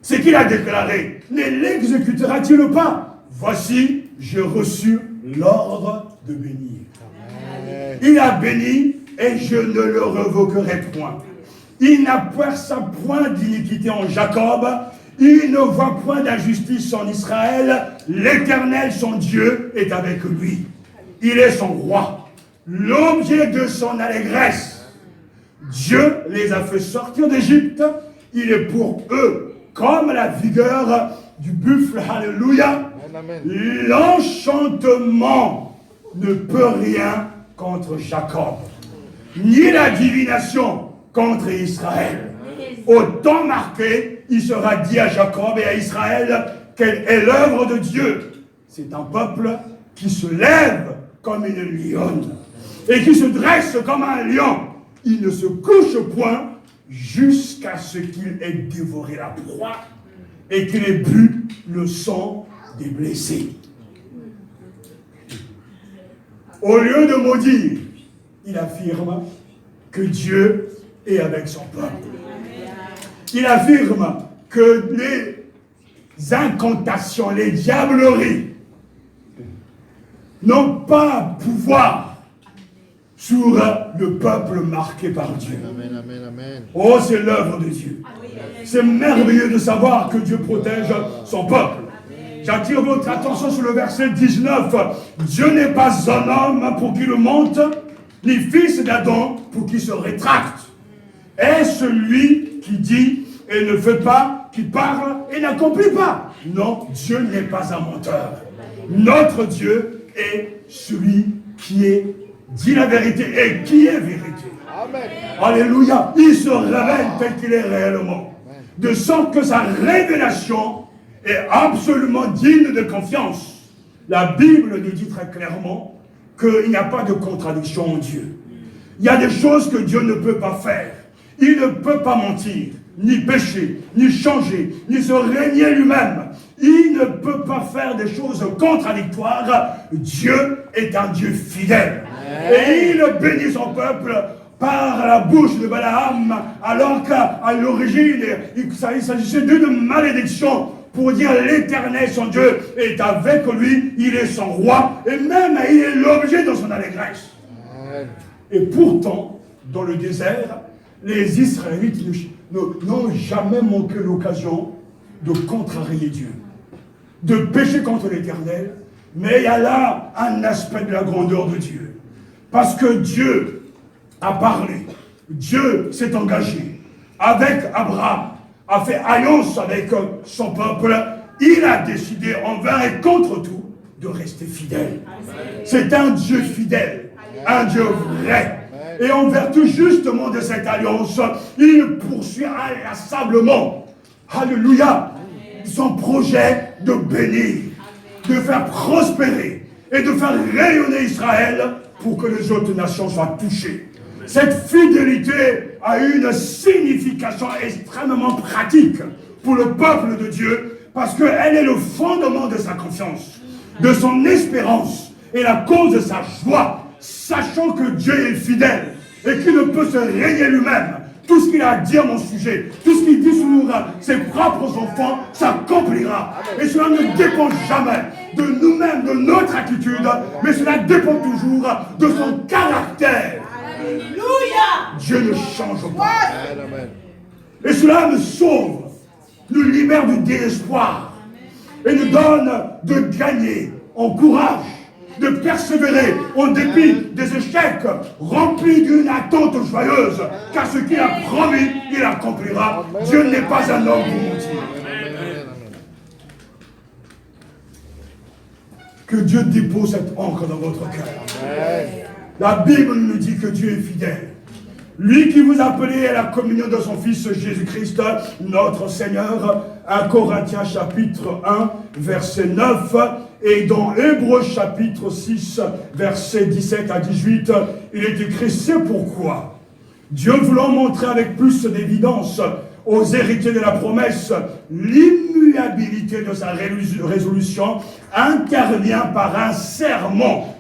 Ce qu'il a déclaré, ne l'exécutera-t-il pas? Voici, j'ai reçu l'ordre de bénir. Amen. Il a béni et je ne le revoquerai point. Il n'a point d'iniquité en Jacob, il ne voit point d'injustice en Israël. L'Éternel, son Dieu, est avec lui. Il est son roi, l'objet de son allégresse. Dieu les a fait sortir d'Égypte, il est pour eux comme la vigueur du buffle. Alléluia. L'enchantement ne peut rien contre Jacob, ni la divination contre Israël. Au temps marqué, il sera dit à Jacob et à Israël quelle est l'œuvre de Dieu. C'est un peuple qui se lève comme une lionne et qui se dresse comme un lion. Il ne se couche point jusqu'à ce qu'il ait dévoré la proie et qu'il ait bu le sang des blessés. Au lieu de maudire, il affirme que Dieu est avec son peuple. Il affirme que les incantations, les diableries n'ont pas pouvoir sur le peuple marqué par Dieu. Amen, amen, amen. Oh, c'est l'œuvre de Dieu. C'est merveilleux de savoir que Dieu protège son peuple. J'attire votre attention sur le verset 19. Dieu n'est pas un homme pour qu'il le monte, ni fils d'Adam pour qu'il se rétracte. Est celui qui dit et ne fait pas, qui parle et n'accomplit pas. Non, Dieu n'est pas un menteur. Notre Dieu est celui qui dit la vérité et qui est vérité. Amen. Alléluia. Il se révèle tel qu'il est réellement. De sorte que sa révélation est absolument digne de confiance. La Bible nous dit très clairement qu'il n'y a pas de contradiction en Dieu. Il y a des choses que Dieu ne peut pas faire. Il ne peut pas mentir, ni pécher, ni changer, ni se régner lui-même. Il ne peut pas faire des choses contradictoires. Dieu est un Dieu fidèle. Et il bénit son peuple par la bouche de Balaam, alors qu'à l'origine, il s'agissait d'une malédiction pour dire l'Éternel, son Dieu, est avec lui, il est son roi, et même il est l'objet de son allégresse. Et pourtant, dans le désert, les Israélites n'ont jamais manqué l'occasion de contrarier Dieu. de pécher contre l'Éternel, mais il y a là un aspect de la grandeur de Dieu. Parce que Dieu a parlé, Dieu s'est engagé avec Abraham, a fait alliance avec son peuple, il a décidé envers et contre tout de rester fidèle. C'est un Dieu fidèle, un Dieu vrai. Et en vertu justement de cette alliance, il poursuit inlassablement, alléluia, son projet de bénir, de faire prospérer et de faire rayonner Israël pour que les autres nations soient touchées. Cette fidélité a une signification extrêmement pratique pour le peuple de Dieu parce qu'elle est le fondement de sa confiance, de son espérance et la cause de sa joie, sachant que Dieu est fidèle et qu'il ne peut se régner lui-même. Tout ce qu'il a à dire à mon sujet, tout ce qu'il dit sur ses propres enfants, s'accomplira. Et cela ne dépend jamais de nous-mêmes, de notre attitude, mais cela dépend toujours de son caractère. Alléluia! Dieu ne change pas. Et cela me sauve, nous libère du désespoir et nous donne de gagner en courage, de persévérer en dépit des échecs, remplis d'une attente joyeuse, car ce qu'il a promis, il accomplira. Dieu n'est pas un homme pour mentir. Que Dieu dépose cette encre dans votre cœur. La Bible nous dit que Dieu est fidèle. Lui qui vous a appelé à la communion de son Fils Jésus-Christ, notre Seigneur, 1 Corinthiens chapitre 1, verset 9, et dans Hébreux chapitre 6, verset 17 à 18, il est écrit, c'est pourquoi Dieu voulant montrer avec plus d'évidence aux héritiers de la promesse l'immuabilité de sa résolution, intervient par un serment,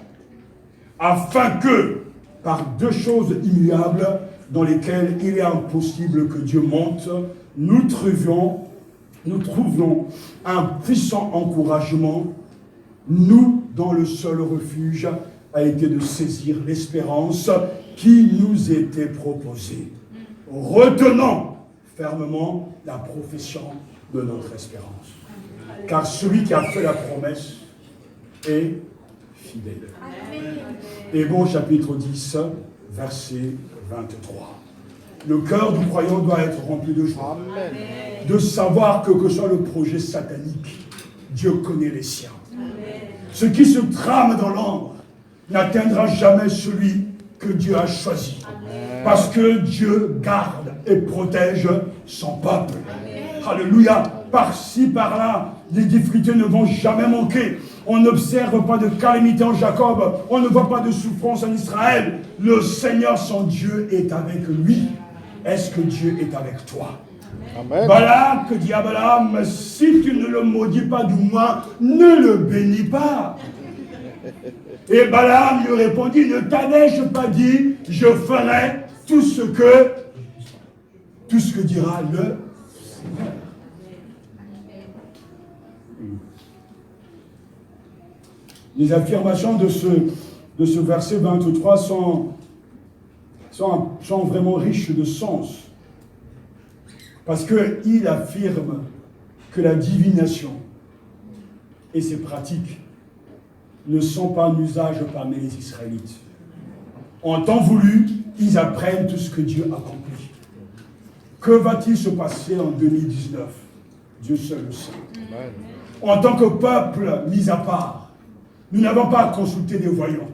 afin que, par deux choses immuables dans lesquelles il est impossible que Dieu monte, nous trouvions un puissant encouragement, nous, dont le seul refuge a été de saisir l'espérance qui nous était proposée. Retenons fermement la profession de notre espérance. Car celui qui a fait la promesse est fidèle. Hébreux chapitre 10, verset 23. Le cœur du croyant doit être rempli de joie. Amen. De savoir que soit le projet satanique, Dieu connaît les siens. Amen. Ce qui se trame dans l'ombre n'atteindra jamais celui que Dieu a choisi. Amen. Parce que Dieu garde et protège son peuple. Amen. Alléluia. Par-ci, par-là, les difficultés ne vont jamais manquer. On n'observe pas de calamité en Jacob. On ne voit pas de souffrance en Israël. Le Seigneur, son Dieu, est avec lui. Est-ce que Dieu est avec toi? Amen. Balak dit à Balaam, si tu ne le maudis pas, du moins, ne le bénis pas. Et Balaam lui répondit, ne t'avais-je pas dit, je ferai tout ce que dira le Seigneur. Les affirmations de ce verset 23 sont vraiment riches de sens. Parce qu'il affirme que la divination et ses pratiques ne sont pas en usage parmi les Israélites. En temps voulu, ils apprennent tout ce que Dieu accomplit. Que va-t-il se passer en 2019? Dieu seul le sait. En tant que peuple mis à part, nous n'avons pas à consulter des voyants,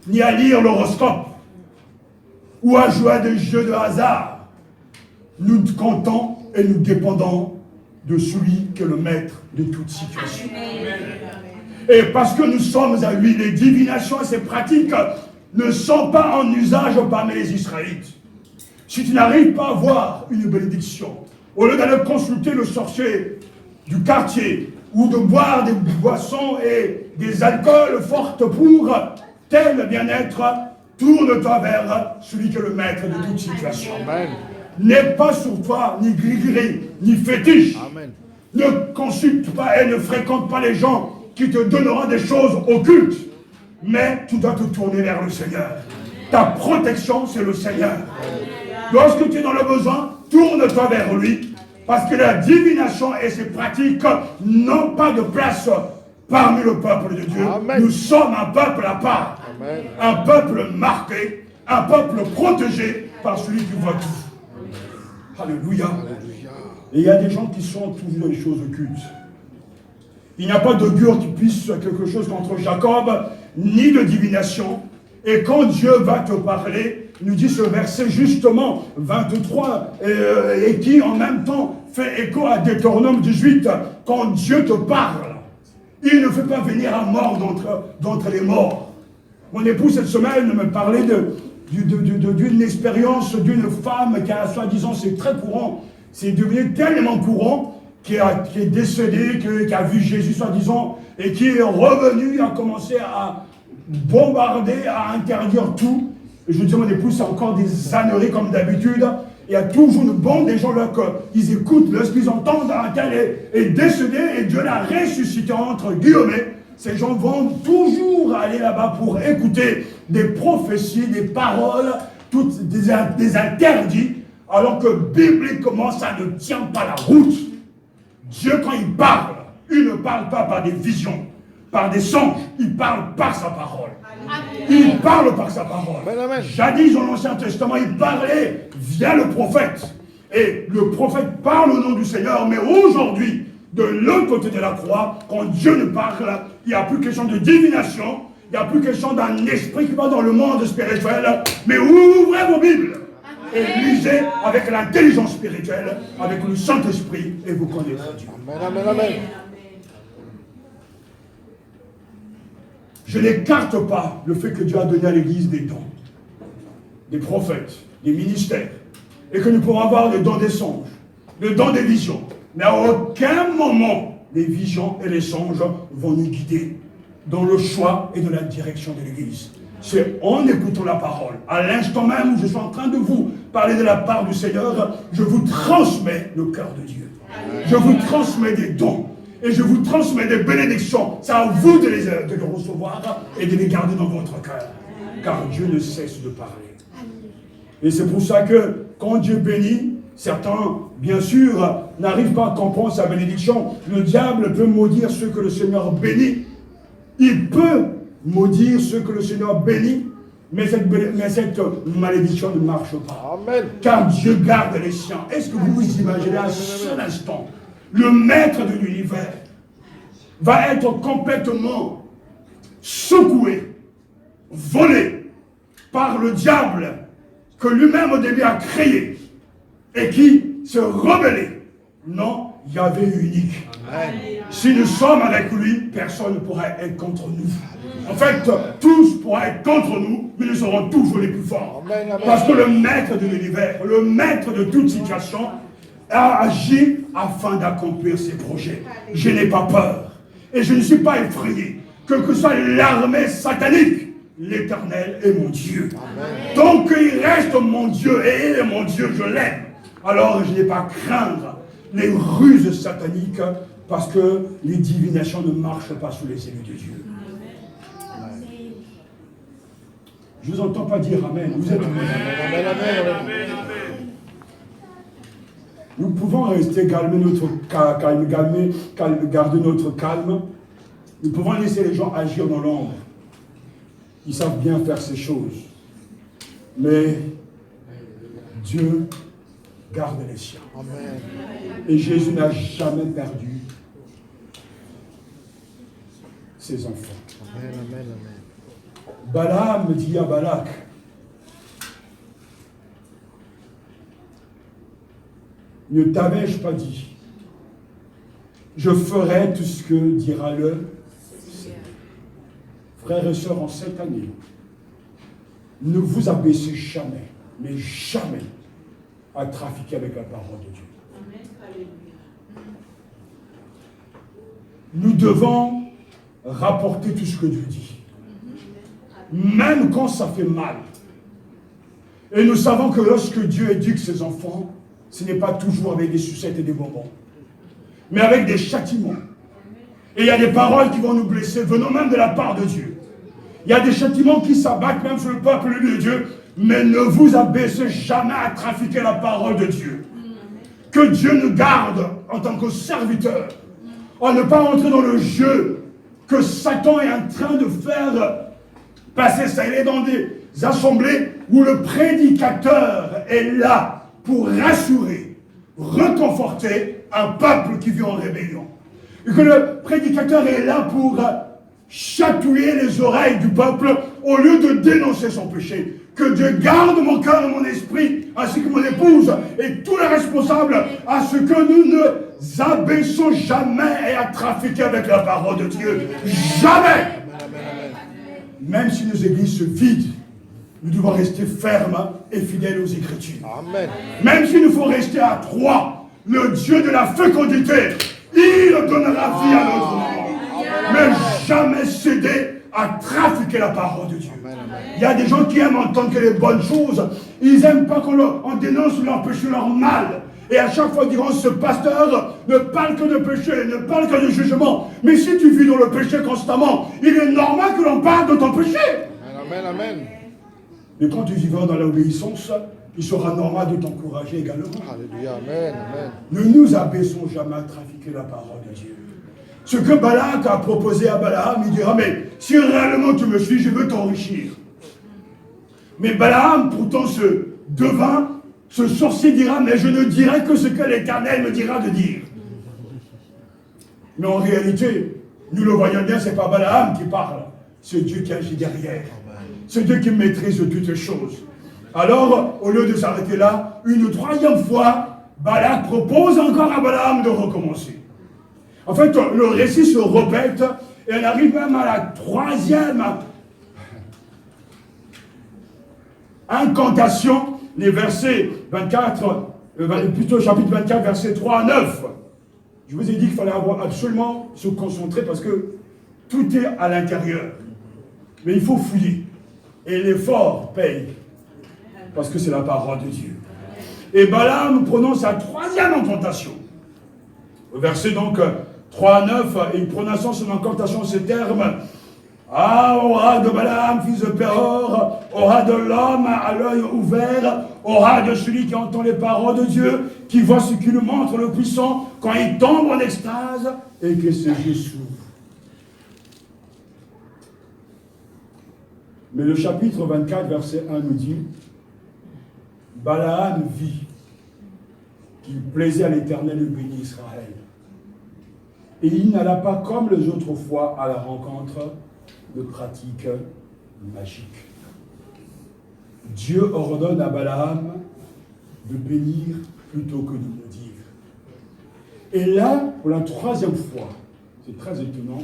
ni à lire l'horoscope, ou à jouer à des jeux de hasard. Nous comptons et nous dépendons de celui qui est le maître de toute situation. Et parce que nous sommes à lui, les divinations et ses pratiques ne sont pas en usage parmi les Israélites. Si tu n'arrives pas à voir une bénédiction, au lieu d'aller consulter le sorcier du quartier, ou de boire des boissons et des alcools fortes pour tel bien-être, tourne-toi vers celui qui est le maître de toute situation. N'aie pas sur toi ni gris-gris, ni fétiche. Amen. Ne consulte pas et ne fréquente pas les gens qui te donneront des choses occultes. Mais tu dois te tourner vers le Seigneur. Ta protection, c'est le Seigneur. Lorsque tu es dans le besoin, tourne-toi vers lui Parce que la divination et ses pratiques n'ont pas de place parmi le peuple de Dieu. Amen. Nous sommes un peuple à part. Amen. Un peuple marqué, un peuple protégé par celui qui voit tout. Alléluia. Et il y a des gens qui sont toujours dans les choses occultes. Il n'y a pas d'augure qui puisse quelque chose contre Jacob, ni de divination. Et quand Dieu va te parler, il nous dit ce verset justement 23, et qui en même temps fait écho à Deutéronome 18, quand Dieu te parle, il ne fait pas venir un mort d'entre les morts. Mon époux cette semaine me parlait d'une expérience d'une femme qui a soi-disant, c'est très courant, c'est devenu tellement courant, qui est décédé, qui a vu Jésus soi-disant, et qui est revenu, a commencé à bombarder, à interdire tout. Et je dis à mon épouse, c'est encore des âneries comme d'habitude. Il y a toujours une bande des gens là qu'ils écoutent, lorsqu'ils entendent un tel est décédé et Dieu l'a ressuscité entre guillemets. Ces gens vont toujours aller là-bas pour écouter des prophéties, des paroles, toutes des interdits, alors que bibliquement ça ne tient pas la route. Dieu, quand il parle, il ne parle pas par des visions, par des songes, il parle par sa parole. Il parle par sa parole. Jadis, dans l'Ancien Testament, il parlait via le prophète. Et le prophète parle au nom du Seigneur, mais aujourd'hui, de l'autre côté de la croix, quand Dieu ne parle, il n'y a plus question de divination, il n'y a plus question d'un esprit qui va dans le monde spirituel, mais ouvrez vos Bibles et lisez avec l'intelligence spirituelle, avec le Saint-Esprit, et vous connaîtrez Dieu. Amen, amen, amen. Je n'écarte pas le fait que Dieu a donné à l'Église des dons, des prophètes, des ministères, et que nous pourrons avoir le don des songes, le don des visions. Mais à aucun moment, les visions et les songes vont nous guider dans le choix et dans la direction de l'Église. C'est en écoutant la parole. À l'instant même où je suis en train de vous parler de la part du Seigneur, je vous transmets le cœur de Dieu. Je vous transmets des dons. Et je vous transmets des bénédictions. C'est à vous de les recevoir et de les garder dans votre cœur. Car Dieu ne cesse de parler. Et c'est pour ça que quand Dieu bénit, certains, bien sûr, n'arrivent pas à comprendre sa bénédiction. Le diable peut maudire ceux que le Seigneur bénit. Il peut maudire ceux que le Seigneur bénit. Mais cette malédiction ne marche pas. Amen. Car Dieu garde les siens. Est-ce que vous vous imaginez un seul instant, le maître de l'univers va être complètement secoué, volé par le diable que lui-même au début a créé et qui se rebellait? Non, Yahvé unique. Amen. Si nous sommes avec lui, personne ne pourra être contre nous. En fait, tous pourront être contre nous, mais nous serons toujours les plus forts. Amen, amen. Parce que le maître de l'univers, le maître de toute situation, a agi afin d'accomplir ses projets. Je n'ai pas peur. Et je ne suis pas effrayé. Que ce soit l'armée satanique, l'Éternel est mon Dieu. Amen. Donc il reste mon Dieu, et il est mon Dieu, je l'aime. Alors je n'ai pas à craindre les ruses sataniques, parce que les divinations ne marchent pas sous les élus de Dieu. Amen. Je ne vous entends pas dire Amen. Vous êtes Amen. Amen. Nous pouvons rester garder notre calme. Nous pouvons laisser les gens agir dans l'ombre. Ils savent bien faire ces choses. Mais Dieu garde les siens. Amen. Et Jésus n'a jamais perdu ses enfants. Amen, amen, amen. Balaam dit à Balak, ne t'avais-je pas dit, je ferai tout ce que dira le Seigneur. Frères et sœurs, en cette année, ne vous abaissez jamais, mais jamais, à trafiquer avec la parole de Dieu. Amen. Nous devons rapporter tout ce que Dieu dit. Même quand ça fait mal. Et nous savons que lorsque Dieu éduque ses enfants, ce n'est pas toujours avec des sucettes et des bonbons, mais avec des châtiments. Et il y a des paroles qui vont nous blesser, venant même de la part de Dieu. Il y a des châtiments qui s'abattent même sur le peuple de Dieu, mais ne vous abaissez jamais à trafiquer la parole de Dieu. que Dieu nous garde en tant que serviteurs, à ne pas entrer dans le jeu que Satan est en train de faire passer ça. Il est dans des assemblées où le prédicateur est là pour rassurer, réconforter un peuple qui vit en rébellion. Et que le prédicateur est là pour chatouiller les oreilles du peuple au lieu de dénoncer son péché. Que Dieu garde mon cœur et mon esprit, ainsi que mon épouse et tous les responsables, à ce que nous ne abaissons jamais et à trafiquer avec la parole de Dieu. Jamais. Même si nos églises se vident, nous devons rester fermes et fidèles aux Écritures. Amen. Même s'il nous faut rester à trois, le Dieu de la fécondité, il donnera vie à notre moment. Mais jamais céder à trafiquer la parole de Dieu. Il y a des gens qui aiment entendre que les bonnes choses, ils n'aiment pas qu'on dénonce leur péché, leur mal. Et à chaque fois, ils diront, ce pasteur ne parle que de péché, ne parle que de jugement. Mais si tu vis dans le péché constamment, il est normal que l'on parle de ton péché. Amen, amen. Mais quand tu vivras dans l'obéissance, il sera normal de t'encourager également. Alléluia, amen, amen. Ne nous abaissons jamais à trafiquer la parole de Dieu. Ce que Balak a proposé à Balaam, il dira, mais si réellement tu me suis, je veux t'enrichir. Mais Balaam, pourtant, ce sorcier dira, mais je ne dirai que ce que l'Éternel me dira de dire. Mais en réalité, nous le voyons bien, ce n'est pas Balaam qui parle, c'est Dieu qui agit derrière. C'est Dieu qui maîtrise toutes choses. Alors, au lieu de s'arrêter là, une troisième fois, Balak propose encore à Balaam de recommencer. En fait, le récit se répète, et on arrive même à la troisième incantation, les versets 24, plutôt chapitre 24, versets 3 à 9. Je vous ai dit qu'il fallait absolument se concentrer parce que tout est à l'intérieur. Mais il faut fouiller. Et l'effort paye. Parce que c'est la parole de Dieu. Et Balaam prononce la troisième incantation. Au verset donc 3 à 9, et prononçant son incantation, ces termes. Ah, aura de Balaam, fils de Péor, aura de l'homme à l'œil ouvert, aura de celui qui entend les paroles de Dieu, qui voit ce qu'il montre le puissant quand il tombe en extase et que ses yeux s'ouvrent. Mais le chapitre 24, verset 1 nous dit, Balaam vit qu'il plaisait à l'Éternel de bénir Israël. Et il n'alla pas comme les autres fois à la rencontre de pratiques magiques. Dieu ordonne à Balaam de bénir plutôt que de maudire. Et là, pour la troisième fois, c'est très étonnant,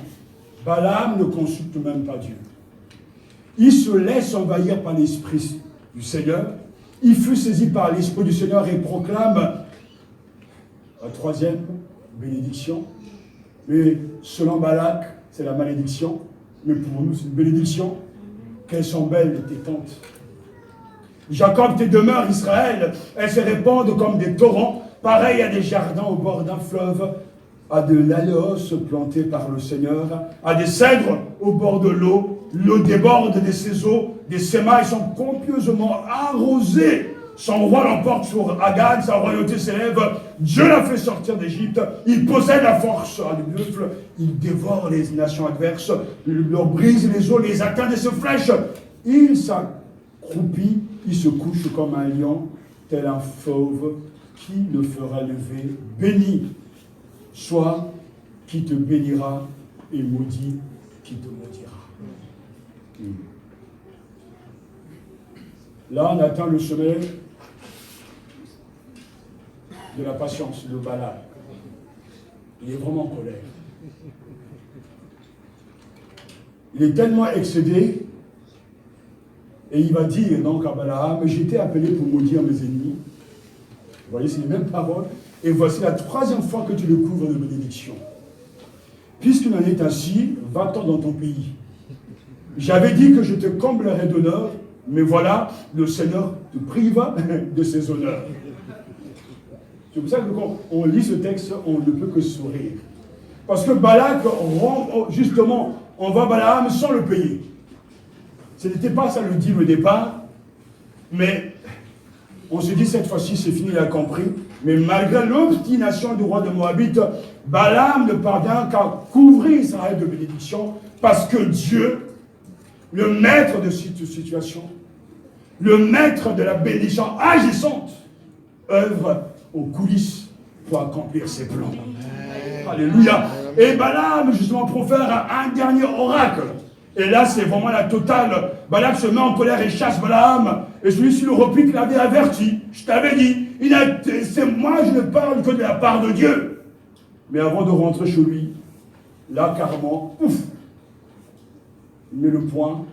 Balaam ne consulte même pas Dieu. Il se laisse envahir par l'Esprit du Seigneur. Il fut saisi par l'Esprit du Seigneur et proclame la troisième bénédiction. Mais selon Balak, c'est la malédiction. Mais pour nous, c'est une bénédiction. Qu'elles sont belles tes tentes. Jacob, tes demeures, Israël, elles se répandent comme des torrents, pareil à des jardins au bord d'un fleuve, à de l'aloès planté par le Seigneur, à des cèdres au bord de l'eau. L'eau déborde de ses eaux, des sémailles sont copieusement arrosées. Son roi l'emporte sur Agag, sa royauté s'élève. Dieu l'a fait sortir d'Égypte. Il possède la force du buffle. Il dévore les nations adverses. Il leur brise les os, les atteint de ses flèches. Il s'accroupit, il se couche comme un lion, tel un fauve. Qui le fera lever? Béni soit qui te bénira et maudit qui te maudira. Là, on atteint le sommet de la patience de Balaam. Il est vraiment en colère. Il est tellement excédé, et il va dire donc à Balaam, j'ai été appelé pour maudire mes ennemis. Vous voyez, c'est les mêmes paroles. Et voici la troisième fois que tu le couvres de bénédiction. Puisqu'il en est ainsi, va-t'en dans ton pays. J'avais dit que je te comblerais d'honneur, mais voilà, le Seigneur te prive de ses honneurs. C'est pour ça que quand on lit ce texte, on ne peut que sourire. Parce que Balak, justement, on va Balaam sans le payer. Ce n'était pas ça le deal au départ, mais On se dit cette fois-ci c'est fini, il a compris. Mais malgré l'obstination du roi de Moabite, Balaam ne parvient qu'à couvrir Israël de bénédictions parce que Dieu, le maître de cette situation, le maître de la bénédiction agissante, œuvre aux coulisses pour accomplir ses plans. Alléluia. Et Balaam justement profère un dernier oracle. Et là, c'est vraiment la totale. Balak se met en colère et chasse Balaam. Et celui-ci le replique, l'avait averti. Je t'avais dit, c'est moi, je ne parle que de la part de Dieu. Mais avant de rentrer chez lui, là, carrément, ouf, il met le point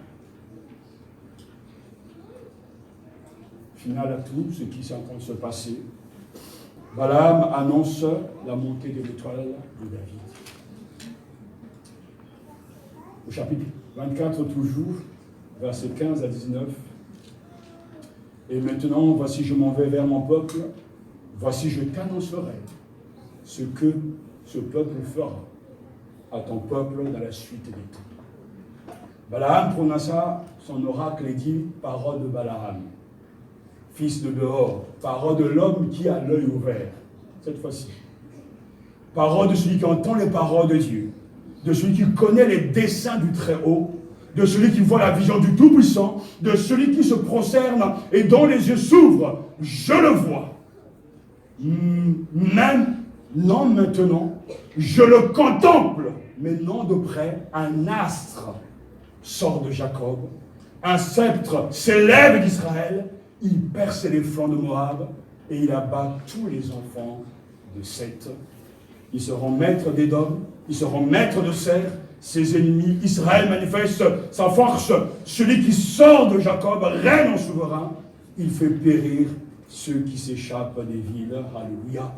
final à tout ce qui est en train de se passer. Balaam annonce la montée de l'étoile de David. Au chapitre 24 toujours, versets 15 à 19. Et maintenant, voici je m'en vais vers mon peuple, voici je t'annoncerai ce que ce peuple fera à ton peuple dans la suite des temps. Balaam prononça son oracle et dit, parole de Balaam, fils de Béor, parole de l'homme qui a l'œil ouvert, cette fois-ci. Parole de celui qui entend les paroles de Dieu, de celui qui connaît les desseins du Très-Haut, de celui qui voit la vision du Tout-Puissant, de celui qui se prosterne et dont les yeux s'ouvrent. Je le vois. Même, non maintenant, je le contemple, mais non de près, un astre sort de Jacob, un sceptre s'élève d'Israël, il perce les flancs de Moab et il abat tous les enfants de Seth. Ils seront maîtres d'Édom, ils seront maîtres de Ser, ses ennemis. Israël manifeste sa force. Celui qui sort de Jacob règne en souverain. Il fait périr ceux qui s'échappent des villes. Alléluia.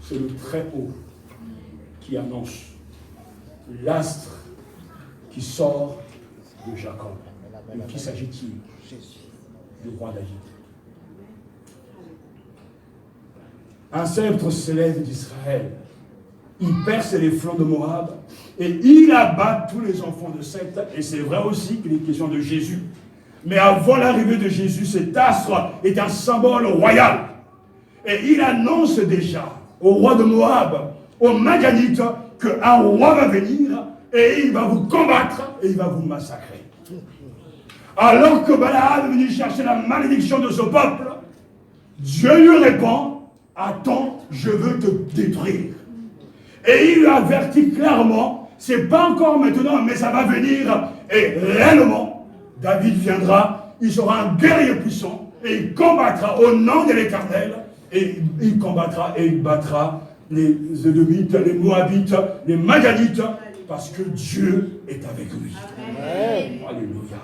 C'est le Très-Haut qui annonce l'astre qui sort de Jacob. De qui s'agit-il? Du roi David. Un sceptre s'élève d'Israël. Il perce les flancs de Moab et il abat tous les enfants de Seth. Et c'est vrai aussi qu'il est question de Jésus. Mais avant l'arrivée de Jésus, cet astre est un symbole royal. Et il annonce déjà au roi de Moab, aux Madianites, qu'un roi va venir et il va vous combattre et il va vous massacrer. Alors que Balaam est venu chercher la malédiction de ce peuple, Dieu lui répond, attends, je veux te détruire. Et il lui avertit clairement, c'est pas encore maintenant, mais ça va venir. Et réellement, David viendra, il sera un guerrier puissant, et il combattra au nom de l'Éternel, et il combattra et il battra les Édomites, les Moabites, les Madianites, parce que Dieu est avec lui. Amen. Alléluia.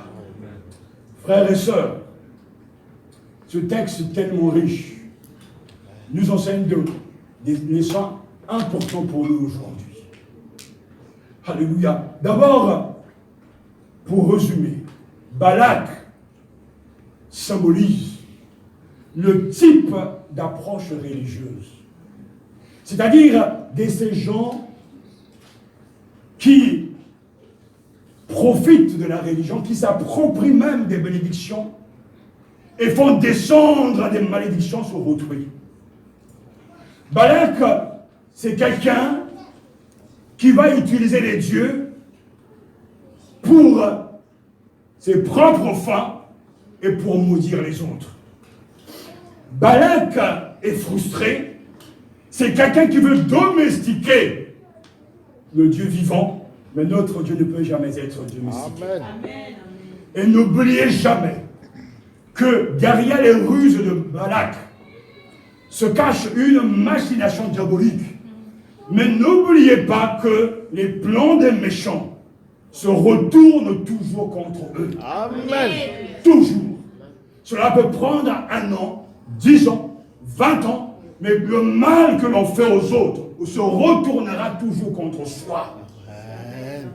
Frères et sœurs, ce texte est tellement riche, nous enseigne des leçons importantes pour nous aujourd'hui. Alléluia. D'abord, pour résumer, Balak symbolise le type d'approche religieuse. C'est-à-dire de ces gens qui profitent de la religion, qui s'approprient même des bénédictions et font descendre des malédictions sur autrui. Balak, c'est quelqu'un qui va utiliser les dieux pour ses propres fins et pour maudire les autres. Balak est frustré, c'est quelqu'un qui veut domestiquer le Dieu vivant, mais notre Dieu ne peut jamais être domestiqué. Amen. Et n'oubliez jamais que derrière les ruses de Balak se cache une machination diabolique. Mais n'oubliez pas que les plans des méchants se retournent toujours contre eux. Amen. Toujours. Cela peut prendre 1 an, 10 ans, 20 ans, mais le mal que l'on fait aux autres se retournera toujours contre soi.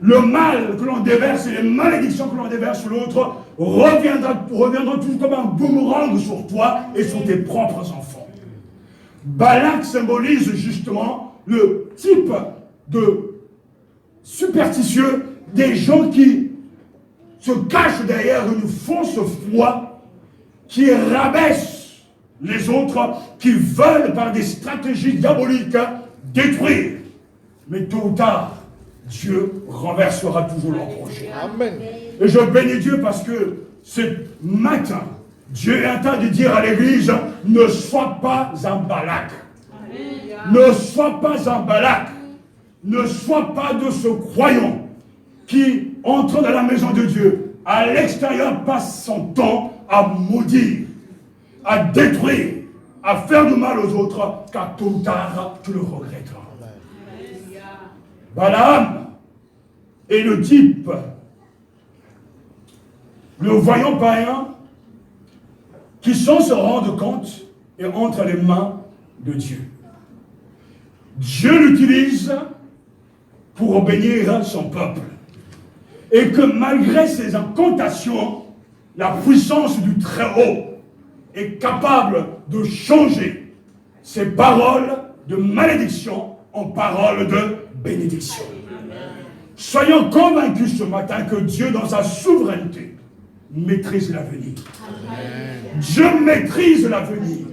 Le mal que l'on déverse et les malédictions que l'on déverse sur l'autre reviendront toujours comme un boomerang sur toi et sur tes propres enfants. Balak symbolise justement le type de superstitieux des gens qui se cachent derrière une fausse foi qui rabaisse les autres qui veulent par des stratégies diaboliques détruire. Mais tôt ou tard, Dieu renversera toujours leur projet. Amen. Et je bénis Dieu parce que ce matin, Dieu est en train de dire à l'Église, ne sois pas un Balak. Ne sois pas un Balak. Ne sois pas de ce croyant qui entre dans la maison de Dieu. À l'extérieur, passe son temps à maudire, à détruire, à faire du mal aux autres, car tôt ou tard, tu le regretteras. Balaam est le type, le voyant païen, qui sans se rendre compte est entre les mains de Dieu. Dieu l'utilise pour bénir son peuple. Et que malgré ses incantations, la puissance du Très-Haut est capable de changer ses paroles de malédiction en paroles de bénédiction. Soyons convaincus ce matin que Dieu, dans sa souveraineté, maîtrise l'avenir. Dieu maîtrise l'avenir.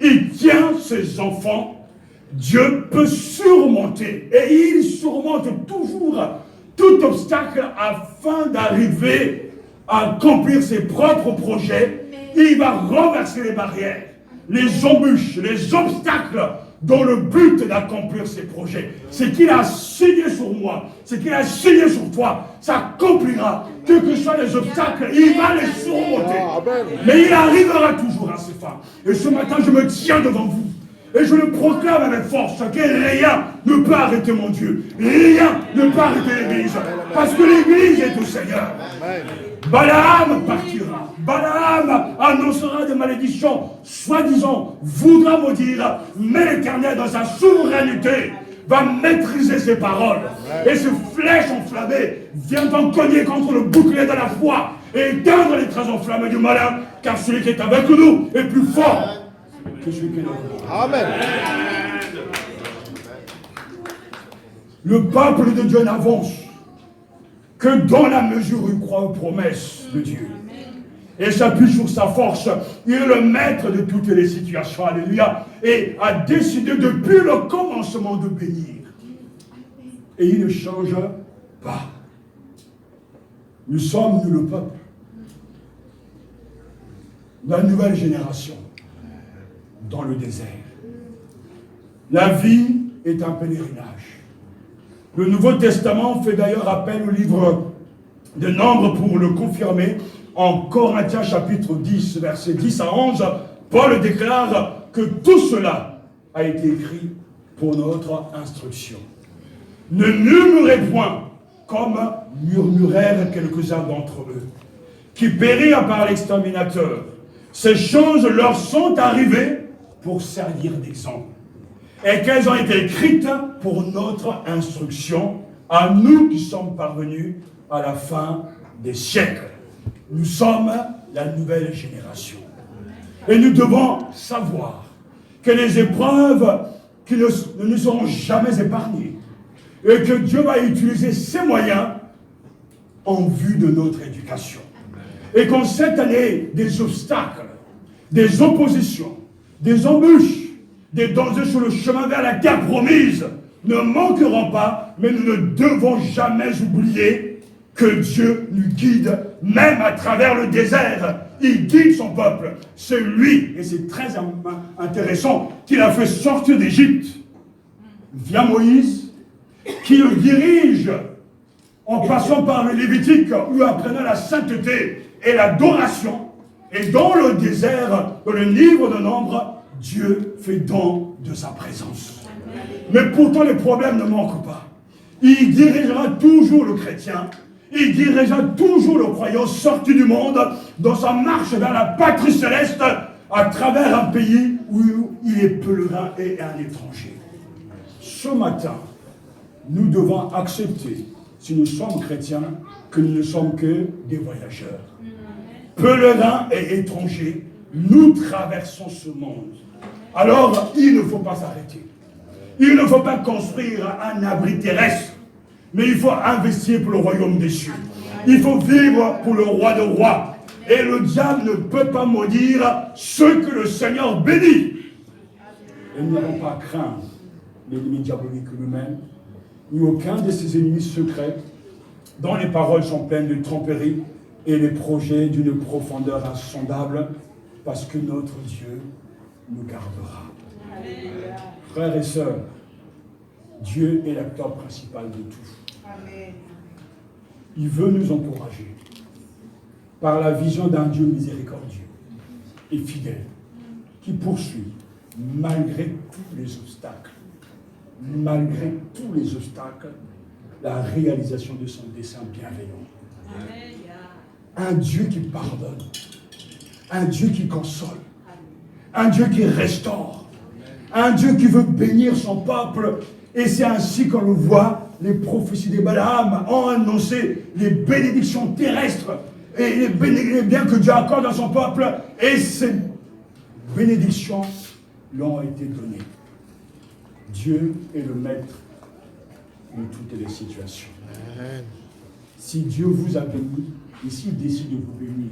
Il tient ses enfants. Dieu peut surmonter, et il surmonte toujours tout obstacle afin d'arriver à accomplir ses propres projets. Il va renverser les barrières, les embûches, les obstacles dans le but d'accomplir ses projets. Ce qu'il a signé sur moi, ce qu'il a signé sur toi, s'accomplira. Quels que soient les obstacles, il va les surmonter. Mais il arrivera toujours à ses fins. Et ce matin, je me tiens devant vous. Et je le proclame avec force que rien ne peut arrêter mon Dieu. Rien ne peut arrêter l'Église. Parce que l'Église est au Seigneur. Balaam partira. Balaam annoncera des malédictions, soi-disant, voudra maudire, mais l'Éternel, dans sa souveraineté, va maîtriser ses paroles. Et ces flèches enflammées viendront cogner contre le bouclier de la foi et éteindre les traces enflammées du malin, car celui qui est avec nous est plus fort que celui qui est dans nous. Amen. Le peuple de Dieu n'avance que dans la mesure où il croit aux promesses de Dieu. Et s'appuie sur sa force. Il est le maître de toutes les situations. Alléluia. Et a décidé depuis le commencement de bénir. Et il ne change pas. Nous sommes, nous, le peuple. La nouvelle génération. Dans le désert. La vie est un pèlerinage. Le Nouveau Testament fait d'ailleurs appel au livre de Nombres pour le confirmer. En Corinthiens chapitre 10, versets 10 à 11, Paul déclare que tout cela a été écrit pour notre instruction. Ne murmurez point, comme murmurèrent quelques-uns d'entre eux, qui périrent par l'exterminateur. Ces choses leur sont arrivées pour servir d'exemple, et qu'elles ont été écrites pour notre instruction, à nous qui sommes parvenus à la fin des siècles. Nous sommes la nouvelle génération. Et nous devons savoir que les épreuves qui ne nous seront jamais épargnées, et que Dieu va utiliser ces moyens en vue de notre éducation. Et qu'en cette année, des obstacles, des oppositions, des embûches, des dangers sur le chemin vers la terre promise ne manqueront pas, mais nous ne devons jamais oublier que Dieu nous guide, même à travers le désert. Il guide son peuple. C'est lui, et c'est très intéressant, qu'il a fait sortir d'Égypte via Moïse, qui le dirige en passant par le Lévitique, où apprenant la sainteté et l'adoration. Et dans le désert, dans le livre de Nombres, Dieu fait don de sa présence. Mais pourtant, les problèmes ne manquent pas. Il dirigera toujours le chrétien, il dirigera toujours le croyant sorti du monde dans sa marche vers la patrie céleste à travers un pays où il est pèlerin et un étranger. Ce matin, nous devons accepter, si nous sommes chrétiens, que nous ne sommes que des voyageurs. Pèlerins et étrangers, nous traversons ce monde. Alors, il ne faut pas s'arrêter. Il ne faut pas construire un abri terrestre, mais il faut investir pour le royaume des cieux. Il faut vivre pour le roi des rois. Et le diable ne peut pas maudire ceux que le Seigneur bénit. Et nous n'avons pas à craindre l'ennemi diabolique lui-même, ni aucun de ses ennemis secrets, dont les paroles sont pleines de tromperie et les projets d'une profondeur insondable, parce que notre Dieu nous gardera. Alléluia. Frères et sœurs, Dieu est l'acteur principal de tout. Amen. Il veut nous encourager par la vision d'un Dieu miséricordieux et fidèle, qui poursuit malgré tous les obstacles, la réalisation de son dessein bienveillant. Amen. Un Dieu qui pardonne, un Dieu qui console, un Dieu qui restaure, un Dieu qui veut bénir son peuple. Et c'est ainsi qu'on le voit, les prophéties des Balaam ont annoncé les bénédictions terrestres et les biens que Dieu accorde à son peuple. Et ces bénédictions lui ont été données. Dieu est le maître de toutes les situations. Amen. Si Dieu vous a béni, et s'il décide de vous bénir,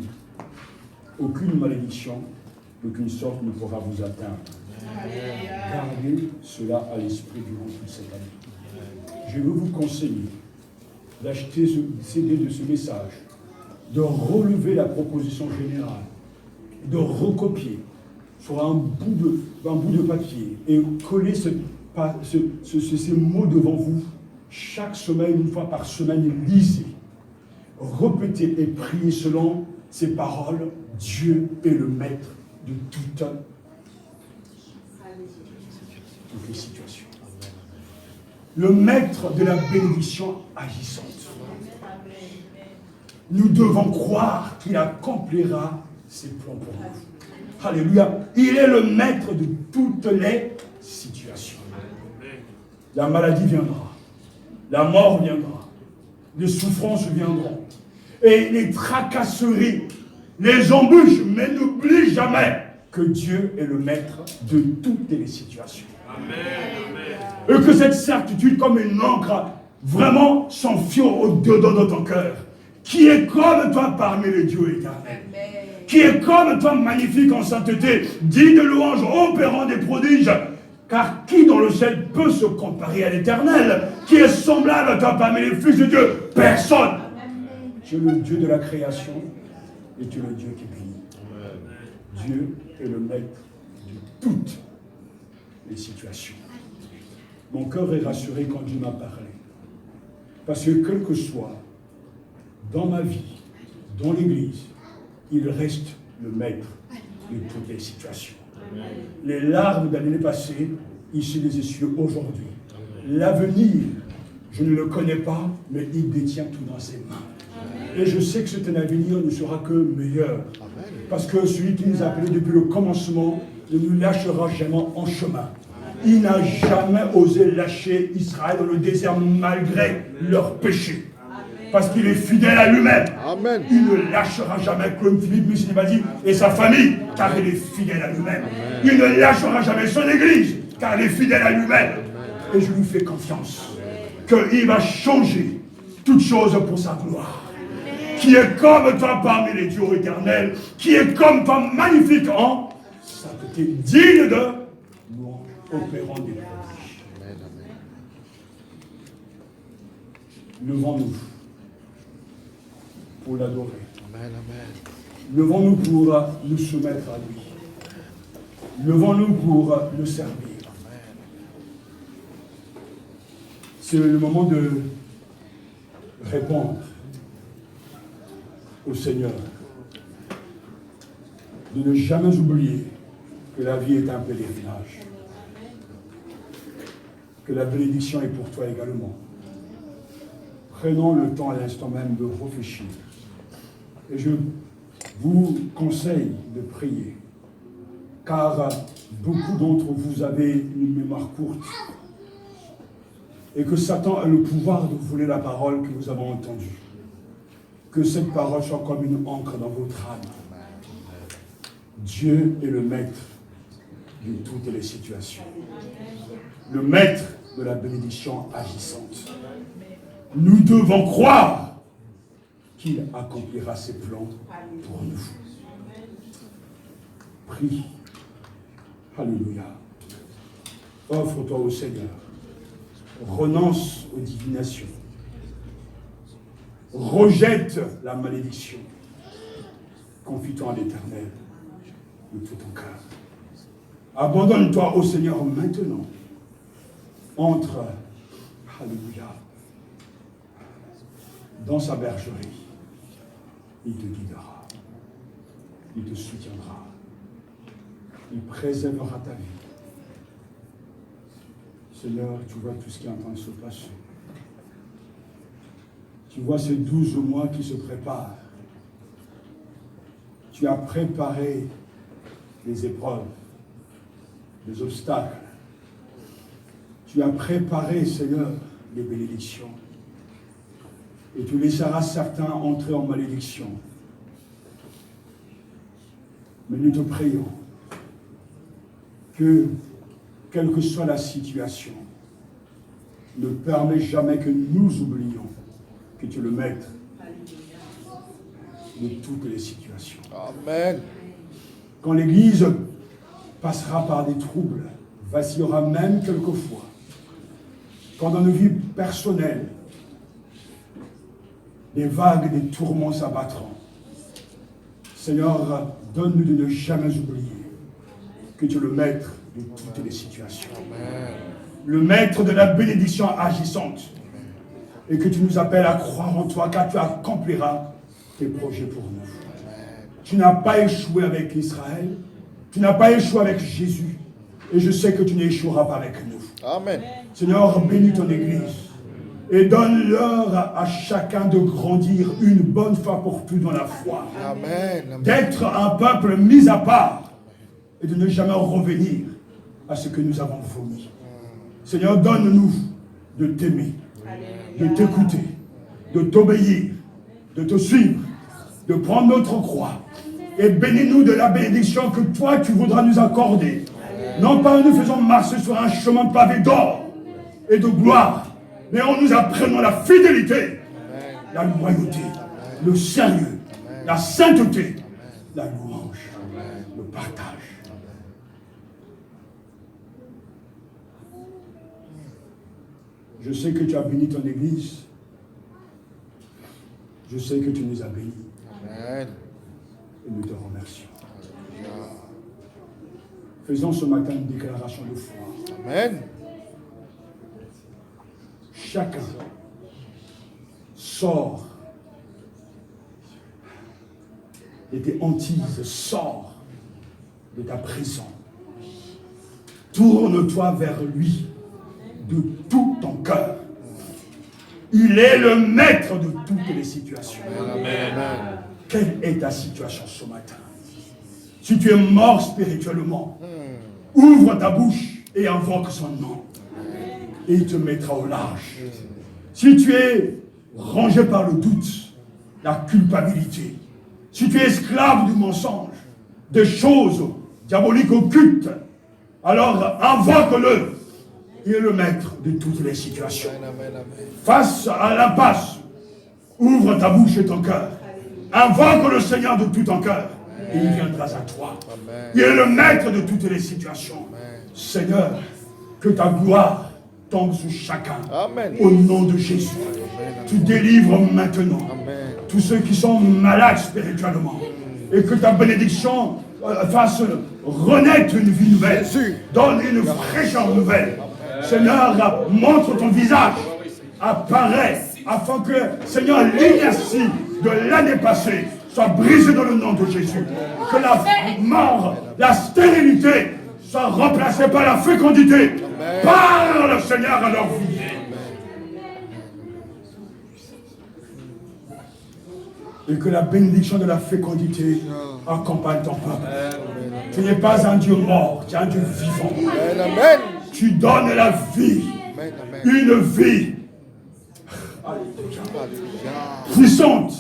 aucune malédiction, d'aucune sorte ne pourra vous atteindre. Amen. Gardez cela à l'esprit durant toute cette année. Je veux vous conseiller d'acheter ce CD de ce message, de relever la proposition générale, de recopier sur un bout de papier et coller ces mots devant vous. Chaque semaine, une fois par semaine, lisez, répétez et priez selon ces paroles. Dieu est le maître de toutes les situations. Le maître de la bénédiction agissante. Nous devons croire qu'il accomplira ses plans pour nous. Alléluia. Il est le maître de toutes les situations. La maladie viendra. La mort viendra. Les souffrances viendront. Et les tracasseries, les embûches. Mais n'oublie jamais que Dieu est le maître de toutes les situations. Amen. Et que cette certitude, comme une encre, vraiment s'enfuit au-dedans de ton cœur. Qui est comme toi parmi les dieux éternels. Qui est comme toi magnifique en sainteté, digne de louange, opérant des prodiges. Car qui dans le ciel peut se comparer à l'Éternel? Qui est semblable à toi parmi les fils de Dieu? Personne. Tu es le Dieu de la création et tu es le Dieu qui bénit. Dieu est le maître de toutes les situations. Mon cœur est rassuré quand Dieu m'a parlé. Parce que quel que soit dans ma vie, dans l'Église, il reste le maître de toutes les situations. Les larmes de l'année passée, il se les essuie aujourd'hui. L'avenir, je ne le connais pas, mais il détient tout dans ses mains. Et je sais que cet avenir ne sera que meilleur. Parce que celui qui nous a appelés depuis le commencement ne nous lâchera jamais en chemin. Il n'a jamais osé lâcher Israël dans le désert malgré leurs péchés. Parce qu'il est fidèle à lui-même. Amen. Il ne lâchera jamais Claude Philippe Missinibadi et sa famille, car il est fidèle à lui-même. Amen. Il ne lâchera jamais son église, car il est fidèle à lui-même. Et je lui fais confiance qu'il va changer toutes choses pour sa gloire. Qui est comme toi parmi les dieux éternels, qui est comme toi magnifique en sainteté, digne de louange, opérant des prodiges. Levons-nous pour l'adorer. Amen, amen. Levons-nous pour nous soumettre à lui. Levons-nous pour le servir. Amen. C'est le moment de répondre au Seigneur. De ne jamais oublier que la vie est un pèlerinage. Que la bénédiction est pour toi également. Prenons le temps à l'instant même de réfléchir. Et je vous conseille de prier, car beaucoup d'entre vous avez une mémoire courte et que Satan a le pouvoir de voler la parole que nous avons entendue. Que cette parole soit comme une encre dans votre âme. Dieu est le maître de toutes les situations. Le maître de la bénédiction agissante. Nous devons croire qu'il accomplira ses plans pour nous. Prie. Alléluia. Offre-toi au Seigneur. Renonce aux divinations. Rejette la malédiction. Confie-toi en l'Éternel de tout ton cœur. Abandonne-toi au Seigneur maintenant. Entre, alléluia, dans sa bergerie. Il te guidera. Il te soutiendra. Il préservera ta vie. Seigneur, tu vois tout ce qui est en train de se passer. Tu vois ces 12 mois qui se préparent. Tu as préparé les épreuves, les obstacles. Tu as préparé, Seigneur, les bénédictions. Et tu laisseras certains entrer en malédiction. Mais nous te prions que, quelle que soit la situation, ne permets jamais que nous oublions que tu es le maître de toutes les situations. Amen. Quand l'Église passera par des troubles, vacillera même quelquefois, quand dans nos vies personnelles, des vagues, des tourments s'abattront, Seigneur, donne-nous de ne jamais oublier que tu es le maître de toutes les situations. Amen. Le maître de la bénédiction agissante. Et que tu nous appelles à croire en toi, car tu accompliras tes projets pour nous. Amen. Tu n'as pas échoué avec Israël. Tu n'as pas échoué avec Jésus. Et je sais que tu n'échoueras pas avec nous. Amen. Seigneur, bénis ton Église. Et donne-leur à chacun de grandir une bonne fois pour toutes dans la foi. Amen. Amen. D'être un peuple mis à part. Et de ne jamais revenir à ce que nous avons vomi. Seigneur, donne-nous de t'aimer, de t'écouter, de t'obéir, de te suivre, de prendre notre croix. Et bénis-nous de la bénédiction que toi, tu voudras nous accorder. Non pas en nous faisant marcher sur un chemin pavé d'or et de gloire, mais en nous apprenant la fidélité, la loyauté, le sérieux, la sainteté, la louange, le partage. Je sais que tu as béni ton Église. Je sais que tu nous as bénis. Amen. Et nous te remercions. Faisons ce matin une déclaration de foi. Amen. Chacun sort de tes hantises, sort de ta prison. Tourne-toi vers lui de tout ton cœur. Il est le maître de toutes les situations. Amen. Quelle est ta situation ce matin? Si tu es mort spirituellement, ouvre ta bouche et invoque son nom. Et il te mettra au large. Si tu es rangé par le doute, la culpabilité, si tu es esclave du mensonge, des choses diaboliques occultes, alors invoque-le. Il est le maître de toutes les situations. Face à l'impasse, ouvre ta bouche et ton cœur. Invoque le Seigneur de tout ton cœur. Et il viendra à toi. Il est le maître de toutes les situations. Seigneur, que ta gloire tombe sur chacun. Amen. Au nom de Jésus. Tu délivres maintenant tous ceux qui sont malades spirituellement. Et que ta bénédiction fasse renaître une vie nouvelle. Donne une fraîcheur nouvelle. Seigneur, montre ton visage. Apparaît afin que, Seigneur, l'inertie de l'année passée soit brisée dans le nom de Jésus. Que la mort, la stérilité soit remplacée par la fécondité. Parle, Seigneur, à leur vie. Et que la bénédiction de la fécondité accompagne ton peuple. Tu n'es pas un Dieu mort, tu es un Dieu vivant. Amen. Tu donnes la vie, une vie puissante.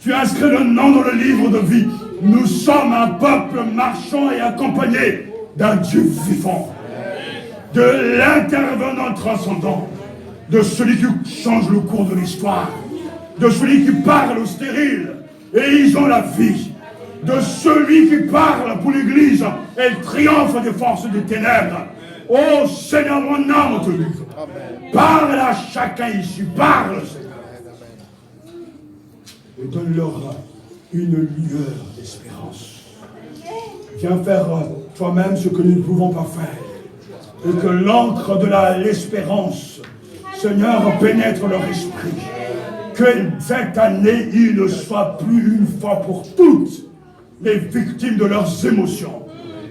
Tu inscris le nom dans le livre de vie. Nous sommes un peuple marchant et accompagné d'un Dieu vivant, de l'intervenant transcendant, de celui qui change le cours de l'histoire. de celui qui parle aux stériles, et ils ont la vie, de celui qui parle pour l'Église, elle triomphe des forces des ténèbres. Oh Seigneur, mon âme te loue. Parle à chacun ici, parle, Seigneur. Et donne-leur une lueur d'espérance. Viens faire toi-même ce que nous ne pouvons pas faire. Et que l'encre de l'espérance, Seigneur, pénètre leur esprit. Que cette année, ils ne soient plus une fois pour toutes les victimes de leurs émotions,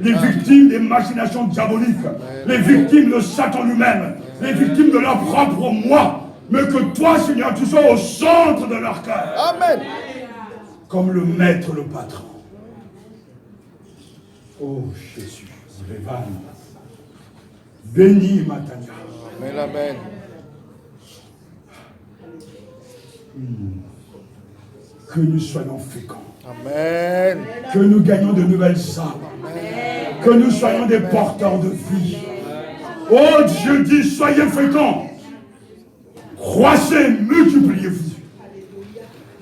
les victimes des machinations diaboliques, les victimes de Satan lui-même, les victimes de leur propre moi, mais que toi, Seigneur, tu sois au centre de leur cœur. Amen. Comme le maître, le patron. Oh Jésus, Révan, bénis Matania. Amen, amen. Que nous soyons féconds. Amen. Que nous gagnions de nouvelles âmes. Que nous soyons des porteurs de vie. Oh Dieu dit, soyez féconds. Croissez, multipliez-vous.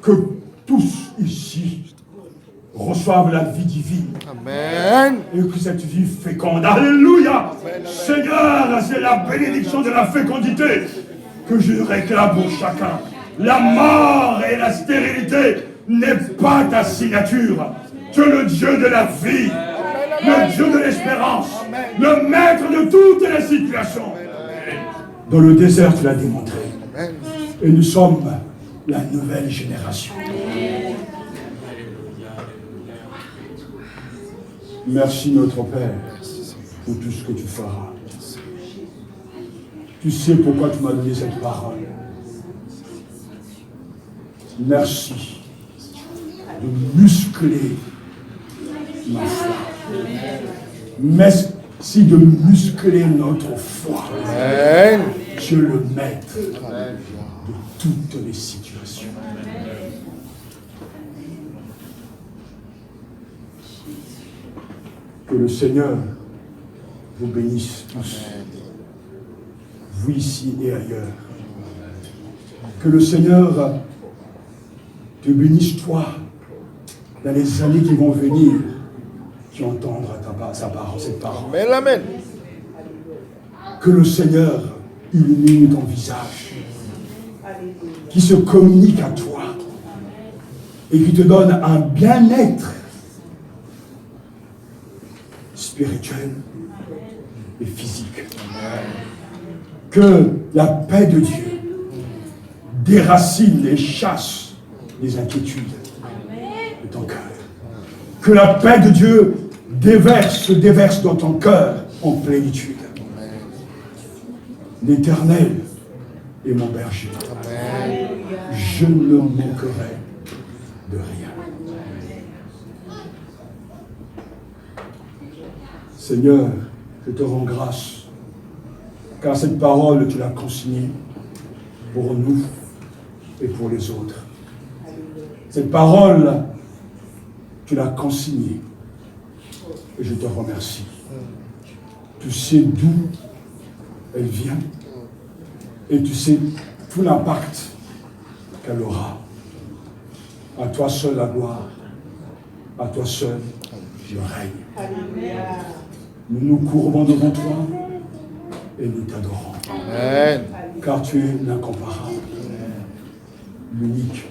Que tous ici reçoivent la vie divine. Amen. Et que cette vie féconde, alléluia, Seigneur, c'est la bénédiction de la fécondité que je réclame pour chacun. La mort et la stérilité n'est pas ta signature. Tu es le Dieu de la vie, le Dieu de l'espérance, le maître de toutes les situations. Dans le désert, tu l'as démontré. Et nous sommes la nouvelle génération. Merci notre Père pour tout ce que tu feras. Tu sais pourquoi tu m'as donné cette parole. Merci de muscler ma foi. Merci de muscler notre foi. Amen. Dieu le maître de toutes les situations. Que le Seigneur vous bénisse tous, vous ici et ailleurs. Que le Seigneur te bénisse toi dans les années qui vont venir, qui entendront sa parole, cette parole. Amen, amen. Que le Seigneur illumine ton visage, qui se communique à toi et qui te donne un bien-être spirituel et physique. Que la paix de Dieu déracine et chasse les inquiétudes de ton cœur. Que la paix de Dieu se déverse dans ton cœur en plénitude. L'Éternel est mon berger. Amen. Je ne manquerai de rien. Seigneur, je te rends grâce, car cette parole, tu l'as consignée pour nous et pour les autres. Cette parole, tu l'as consignée et je te remercie. Tu sais d'où elle vient et tu sais tout l'impact qu'elle aura. À toi seul la gloire, à toi seul le règne. Nous nous courbons devant toi et nous t'adorons. Amen. Car tu es l'incomparable, l'unique,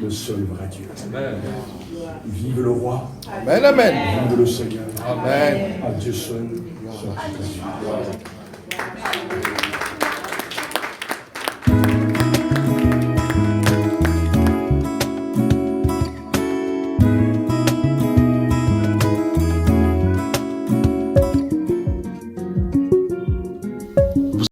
le seul vrai Dieu. Amen. Vive le roi, Amen, amen. vive le Seigneur. Amen. À Dieu seul soit toute la gloire.